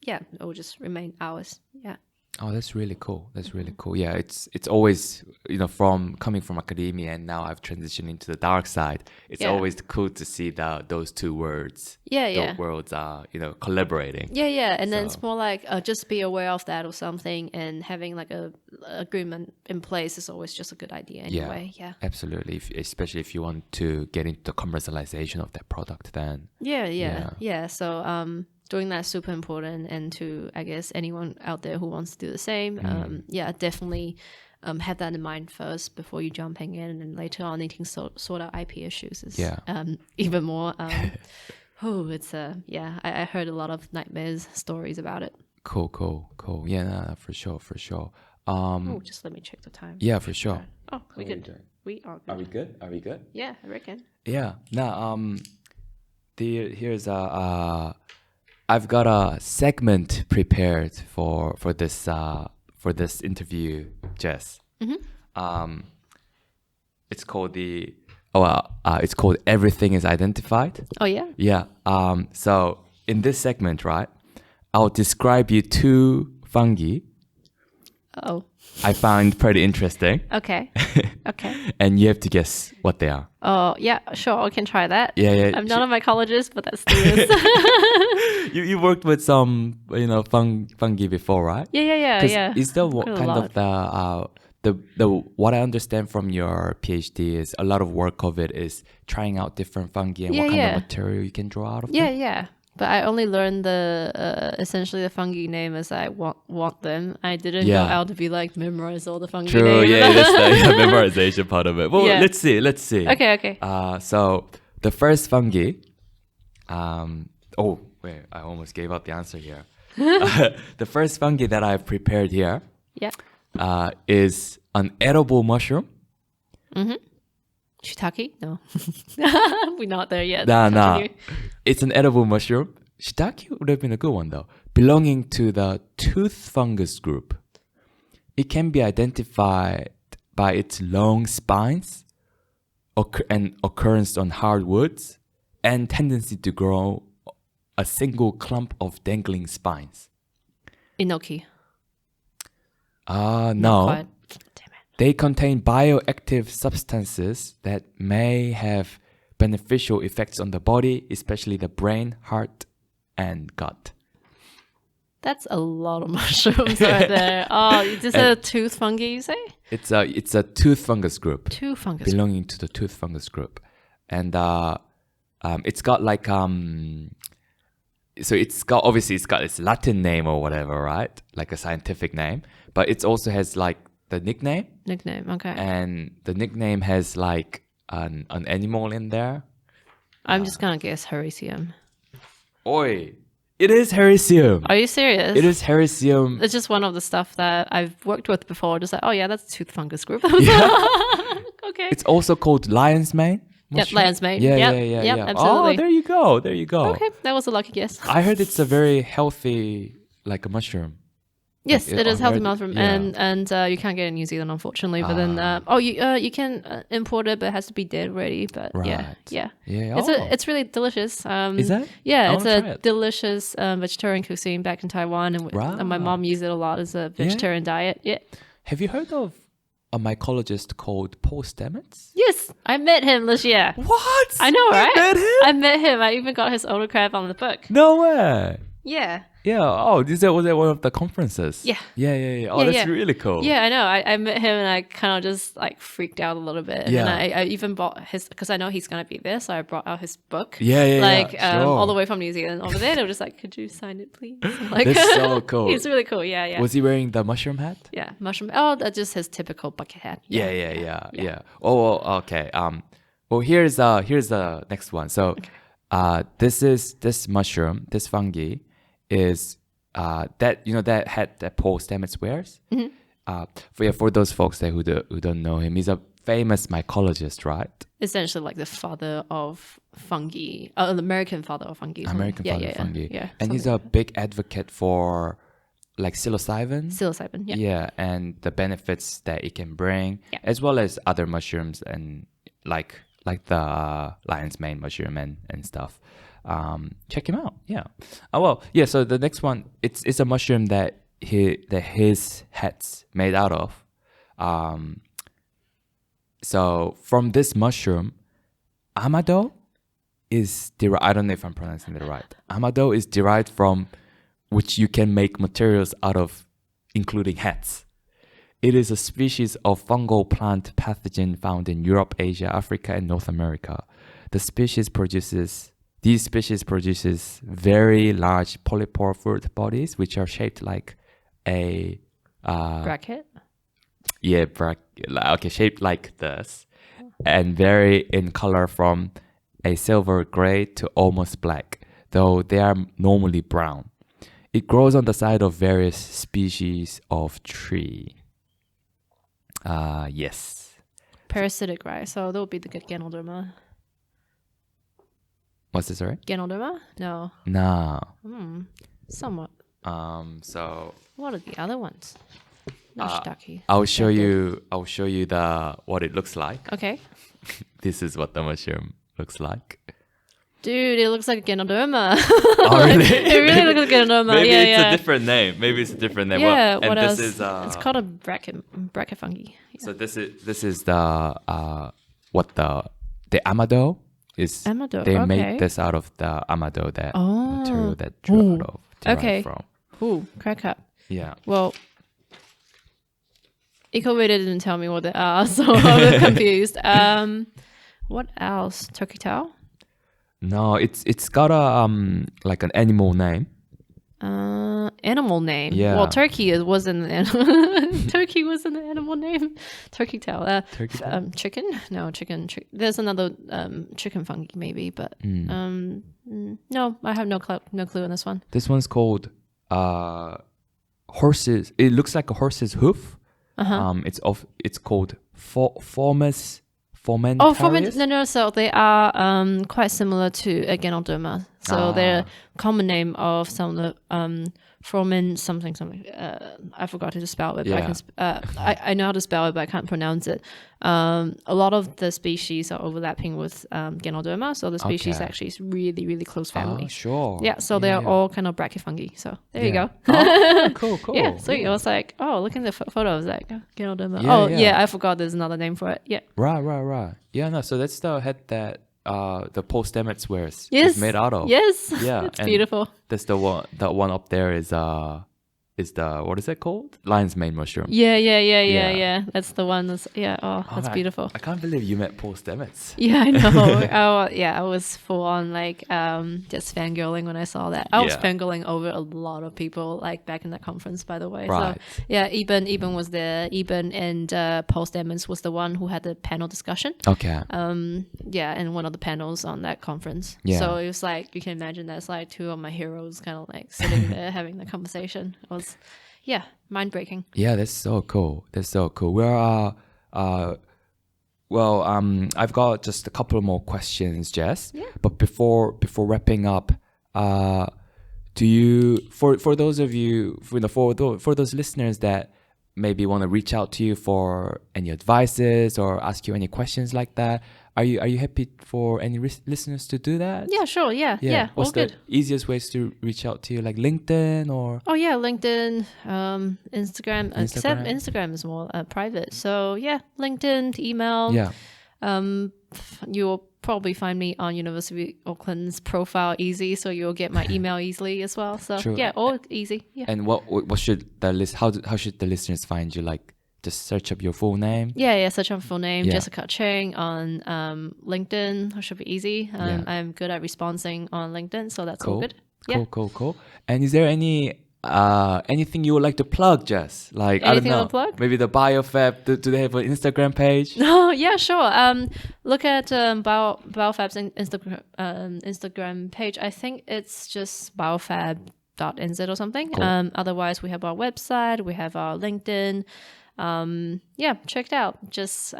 it will just remain ours. Yeah. Oh, that's really cool. That's really cool. Yeah, it's always, from coming from academia, and now I've transitioned into the dark side. It's always cool to see those two words. Those worlds are, collaborating. Yeah. And then it's more like just be aware of that or something, and having like a agreement in place is always just a good idea anyway. Yeah. Absolutely. Especially if you want to get into the commercialization of that product, then. Yeah. So doing that is super important, and to, I guess, anyone out there who wants to do the same, definitely have that in mind first before you jumping in, and then later on needing sort out IP issues is even more. I heard a lot of nightmares stories about it. Cool. Yeah, no, for sure. Just let me check the time. Yeah, for sure. Oh, we good. We are good. Are we good? Yeah, I reckon. Yeah. Now, here's I've got a segment prepared for this interview, Jess. Mm-hmm. It's called it's called Everything is Identified. Oh yeah. Yeah. So in this segment, right, I'll describe you two fungi. Oh. I found pretty interesting. Okay. And you have to guess what they are. Oh yeah, sure. I can try that. Yeah. I'm not a mycologist, but let's do this. You worked with some, fungi before, right? Yeah. Is there kind of the what I understand from your PhD is a lot of work of it is trying out different fungi and what kind of material you can draw out of them? Yeah. But I only learned essentially the fungi name as I want them. I didn't go out to be like memorize all the fungi names. True, yeah, that's the memorization part of it. Well, let's see. Okay. So the first fungi, wait, I almost gave out the answer here. The first fungi that I've prepared here is an edible mushroom. Mm-hmm. Shiitake? No. We're not there yet. Nah. It's an edible mushroom. Shiitake would have been a good one though. Belonging to the tooth fungus group. It can be identified by its long spines and occurrence on hardwoods and tendency to grow a single clump of dangling spines. Enoki. No. They contain bioactive substances that may have beneficial effects on the body, especially the brain, heart, and gut. That's a lot of mushrooms right there. Oh, is this a tooth fungi, you say? It's a tooth fungus group. Tooth fungus. Belonging to the tooth fungus group. And it's got like so it's got its Latin name or whatever, right? Like a scientific name, but it also has like the nickname. Nickname, okay. And the nickname has like an animal in there. I'm just gonna guess Hericium. Oi, it is Hericium. Are you serious? It is Hericium. It's just one of the stuff that I've worked with before. Just like, oh yeah, that's a tooth fungus group. Okay. It's also called lion's mane. Yep, lion's mane. Yeah, Yep, absolutely. Oh, there you go. There you go. Okay, that was a lucky guess. I heard it's a very healthy, like a mushroom. Yes, Like, it is I healthy heard- mushroom, yeah. and you can't get it in New Zealand, unfortunately. But then, you can import it, but it has to be dead ready. But yeah, Right. yeah, Yeah. it's really delicious. Is that? Yeah, I it's wanna try a it. delicious vegetarian cuisine back in Taiwan, and my Right. mom used it a lot as a vegetarian diet. Yeah. Have you heard of a mycologist called Paul Stamets? Yes, I met him this year. What? I know, right? You met him? I met him. I even got his autograph on the book. No way. Yeah. Yeah. Oh, was at one of the conferences? Yeah. Yeah. Oh, Yeah, that's yeah. really cool. Yeah, I know. I met him and I kind of just like freaked out a little bit. And Yeah. then I even bought his, because I know he's going to be there. So I brought out his book. Yeah. Like Sure. all the way from New Zealand over there. They were just like, could you sign it, please? Like, That's so cool. It's really cool. Yeah. Was he wearing the mushroom hat? Yeah. Mushroom. Oh, that's just his typical bucket hat. Yeah. Oh, okay. Well, here's the next one. So, this mushroom, this fungi, is that hat that Paul Stamets wears. Mm-hmm. For those folks who don't know him, he's a famous mycologist, right? Essentially like the father of fungi, the American father of fungi. American father of fungi. Yeah. And he's a big advocate for like psilocybin. Psilocybin. Yeah. Yeah, and the benefits that it can bring, as well as other mushrooms and like the lion's mane mushroom and stuff. Check him out. Yeah. So the next one, it's a mushroom that his hat's made out of. So from this mushroom, amado is derived. I don't know if I'm pronouncing it right. Amado is derived from which you can make materials out of, including hats. It is a species of fungal plant pathogen found in Europe, Asia, Africa, and North America. These species produces very large polypore fruit bodies, which are shaped like a Bracket. shaped like this, and vary in color from a silver gray to almost black, though they are normally brown. It grows on the side of various species of tree. Yes. Parasitic, right? So that would be the good Ganoderma. What's this, sorry? Ganoderma? No. No. Somewhat. So What are the other ones? Noshitake. I'll show you what it looks like. Okay. This is what the mushroom looks like. Dude, it looks like a Ganoderma. Oh, really? It really looks like a Ganoderma. Maybe yeah, it's yeah. a different name. Maybe it's a different name. Yeah, Well, what and else? this is It's called a bracket fungi. Yeah. so this is the what the amado is. Amado, They okay. make this out of the amado, that Oh. material that derived Okay. from. Ooh, crack up. Yeah. Well, Eco-Reader didn't tell me what they are, so I'm a bit confused. What else? Turkey tail? No, it's got a like an animal name. Animal name. Yeah. Well, turkey wasn't the animal. Turkey wasn't the animal name. Turkey tail. Turkey tail? Chicken? No, chicken. There's another chicken fungi maybe, but no, I have no clue on this one. This one's called horses. It looks like a horse's hoof. It's called Formus fomentarius. No. So they are quite similar to a Ganoderma. So they're common name of some of the Formin something. I forgot how to spell it, but I know how to spell it, but I can't pronounce it. A lot of the species are overlapping with Ganoderma, so the species actually is really, really close family. Oh, sure. Yeah, so they're all kind of brachyfungi. So there you go. Oh, cool. Yeah, so it was like, oh, look at the photos, like Ganoderma. Yeah, Oh, yeah. yeah, I forgot there's another name for it. Yeah. Right. Yeah, no. So that's the head that the post-Emmett squares Yes. is made out of. Yes. Yeah, It's and beautiful. that's the one. That one up there is the what is it called? Lion's mane mushroom. Yeah. That's the one. That's Oh, that's man, beautiful. I can't believe you met post-Emmett. Yeah, I know. I was full on like just fangirling when I saw that. I was Yeah. fangirling over a lot of people like back in that conference, by the way. Right. So yeah, Eben was there. Eben and Post Emmons was the one who had the panel discussion. Okay. And one of the panels on that conference. Yeah. So it was like you can imagine that's like two of my heroes kind of like sitting there having the conversation. It was mind breaking. Yeah, that's so cool. We're I've got just a couple more questions, Jess. Yeah. But before wrapping up, do you for those of you for those listeners that maybe want to reach out to you for any advices or ask you any questions like that, are you happy for any listeners to do that? Yeah, sure. Yeah. What's All the good. easiest ways to reach out to you, like LinkedIn or? Oh yeah, LinkedIn, Instagram. Except Instagram. Instagram is more private. So yeah, LinkedIn, email. Yeah. You'll probably find me on University of Auckland's profile easy, so you'll get my email easily as well. So True. yeah, all easy. Yeah. And what should how should the listeners find you? Like just search up your full name. Yeah. Search on full name, Yeah. Jessica Chiang on LinkedIn. That should be easy. Yeah. I'm good at responding on LinkedIn, so that's all good. Yeah. Cool. And is there anything you would like to plug, Jess? Like Anything I I don't would know, plug? maybe the BioFab. Do they have an Instagram page? Oh yeah, sure. Look at BioFab's Instagram page. I think it's just biofab.nz or something. Cool. Otherwise, we have our website. We have our LinkedIn. Check it out. Just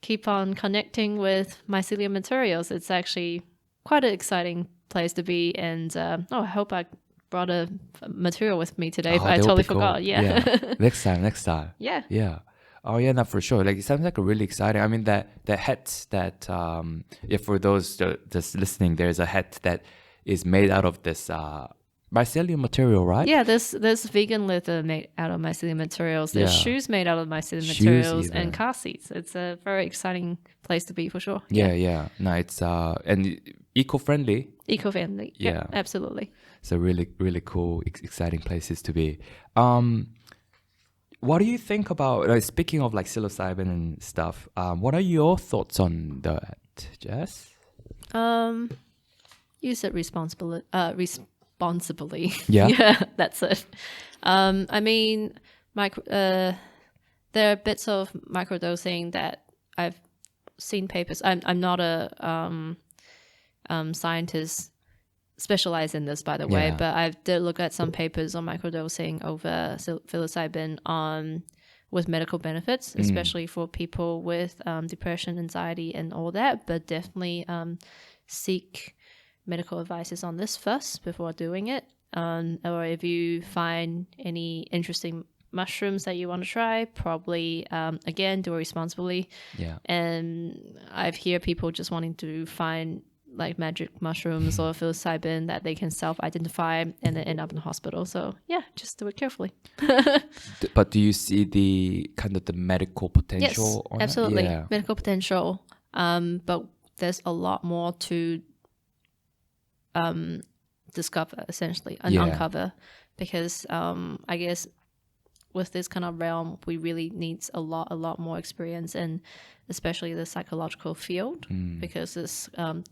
keep on connecting with mycelium materials. It's actually quite an exciting place to be. And I hope I brought a material with me today. But I that would totally be cool. forgot. Yeah. Next time. Yeah. Yeah. Oh yeah, not for sure. Like it sounds like a really exciting. I mean that hat that for those just listening, there's a hat that is made out of this mycelium material, right? Yeah, there's vegan leather made out of mycelium materials. There's Yeah. shoes made out of mycelium Shoes materials even. and car seats. It's a very exciting place to be for sure. Yeah. No, it's and eco-friendly. Eco-friendly. Yeah, Yeah. absolutely. So really, really cool, exciting places to be. What do you think about speaking of like psilocybin and stuff? What are your thoughts on that, Jess? Use it responsibly. Responsibly. Yeah. Yeah, that's it. I mean, there are bits of microdosing that I've seen papers. I'm not a scientist specialized in this, by the way, Yeah. but I did look at some papers on microdosing over psilocybin with medical benefits, especially for people with depression, anxiety, and all that. But definitely seek medical advices on this first before doing it. Or if you find any interesting mushrooms that you want to try, probably again do it responsibly. Yeah. And I've heard people just wanting to find like magic mushrooms or psilocybin that they can self-identify and then end up in the hospital. So yeah, just do it carefully. But do you see the kind of the medical potential? Yes, absolutely. Yeah. Medical potential. But there's a lot more to discover, essentially, and Yeah. uncover, because I guess with this kind of realm, we really need a lot more experience, and especially the psychological field, because this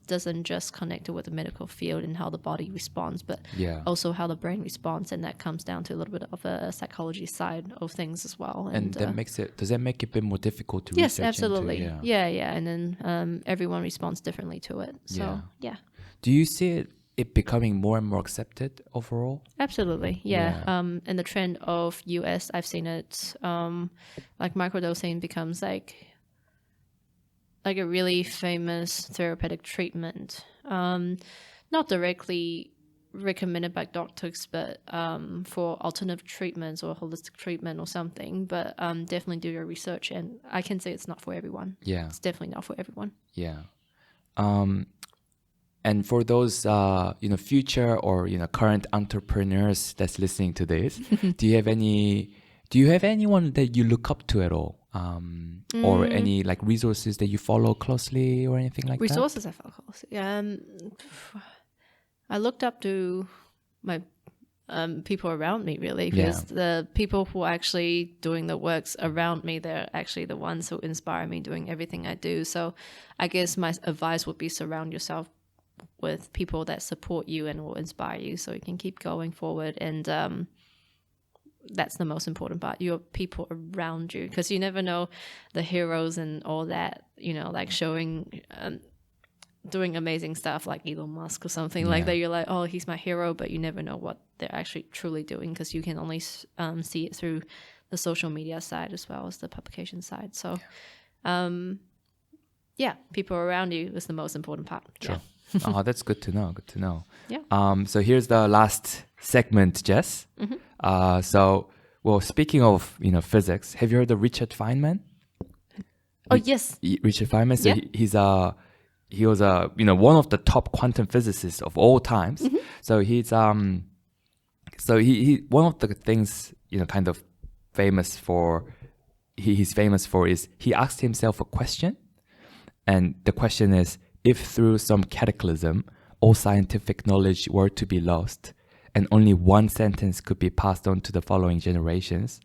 doesn't just connect with the medical field and how the body responds, but Yeah. also how the brain responds, and that comes down to a little bit of a psychology side of things as well. And that does that make it a bit more difficult to yes, research absolutely, into? yeah, and then everyone responds differently to it. So yeah. Do you see it becoming more and more accepted overall? Absolutely, yeah. Yeah. In the trend of US, I've seen it. Like microdosing becomes like a really famous therapeutic treatment. Not directly recommended by doctors, but for alternative treatments or holistic treatment or something. But definitely do your research, and I can say it's not for everyone. Yeah. It's definitely not for everyone. Yeah. And for those future or current entrepreneurs that's listening to this, do you have anyone that you look up to at all? or any like resources that you follow closely or anything like Resources I follow closely. I looked up to my people around me, really, because the people who are actually doing the works around me, they're actually the ones who inspire me doing everything I do. So I guess my advice would be surround yourself with people that support you and will inspire you so you can keep going forward. And that's the most important part, your people around you, because you never know the heroes and all that, you know, like showing doing amazing stuff like Elon Musk or something like that. You're like, oh, he's my hero, but you never know what they're actually truly doing, because you can only see it through the social media side as well as the publication side. So people around you is the most important part. Sure. Oh, that's good to know. Good to know. Yeah. So here's the last segment, Jess. Speaking of, you know, physics, have you heard of Richard Feynman? Oh, yes. Richard Feynman. So he was one of the top quantum physicists of all times. So he's he one of the things, you know, kind of famous for he's famous for is he asked himself a question, and the question is, if through some cataclysm all scientific knowledge were to be lost and only one sentence could be passed on to the following generations,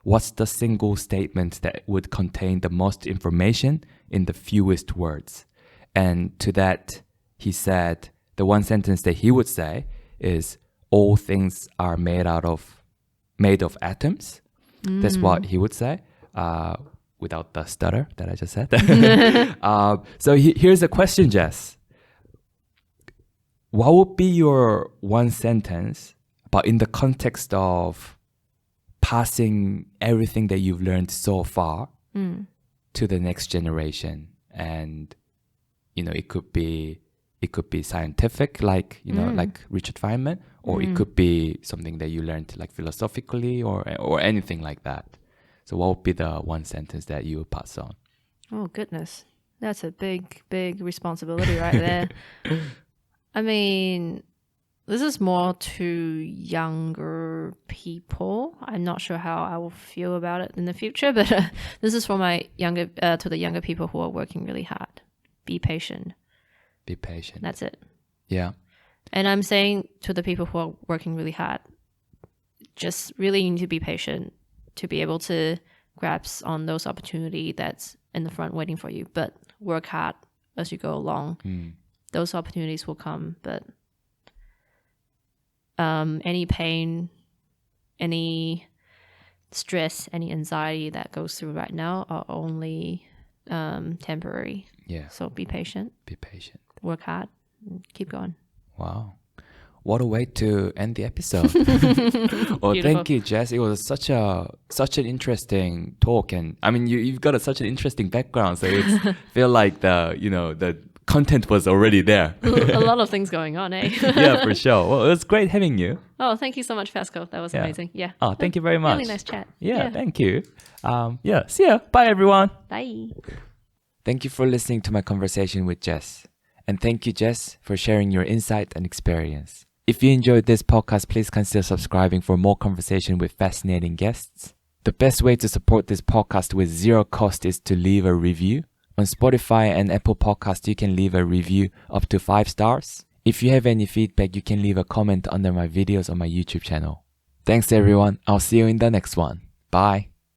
what's the single statement that would contain the most information in the fewest words? And to that, he said, the one sentence that he would say is, all things are made of atoms. That's what he would say, without the stutter that I just said. So here's a question, Jess. What would be your one sentence, but in the context of passing everything that you've learned so far to the next generation? And you know, it could be scientific, like, you know, like Richard Feynman, or it could be something that you learned like philosophically or anything like that. So what would be the one sentence that you would pass on? Oh, goodness. That's a big, big responsibility right there. I mean, this is more to younger people. I'm not sure how I will feel about it in the future, but this is for my to the younger people who are working really hard. Be patient. Be patient. That's it. Yeah. And I'm saying to the people who are working really hard, just really need to be patient to be able to grasp on those opportunities that's in the front waiting for you. But work hard as you go along. Those opportunities will come. But any pain, any stress, any anxiety that goes through right now are only temporary. Yeah. So be patient. Be patient. Work hard. And keep going. Wow. What a way to end the episode. Well, thank you, Jess. It was such an interesting talk, and I mean, you've got such an interesting background, so it feel like the content was already there. A lot of things going on, eh? Yeah, for sure. Well, it was great having you. Oh, thank you so much, Vasco. That was amazing. Yeah. Oh, thank you very much. Really nice chat. Yeah, thank you. See ya. Bye, everyone. Bye. Thank you for listening to my conversation with Jess. And thank you, Jess, for sharing your insight and experience. If you enjoyed this podcast, please consider subscribing for more conversation with fascinating guests. The best way to support this podcast with zero cost is to leave a review. On Spotify and Apple Podcasts, you can leave a review up to 5 stars. If you have any feedback, you can leave a comment under my videos on my YouTube channel. Thanks, everyone. I'll see you in the next one. Bye.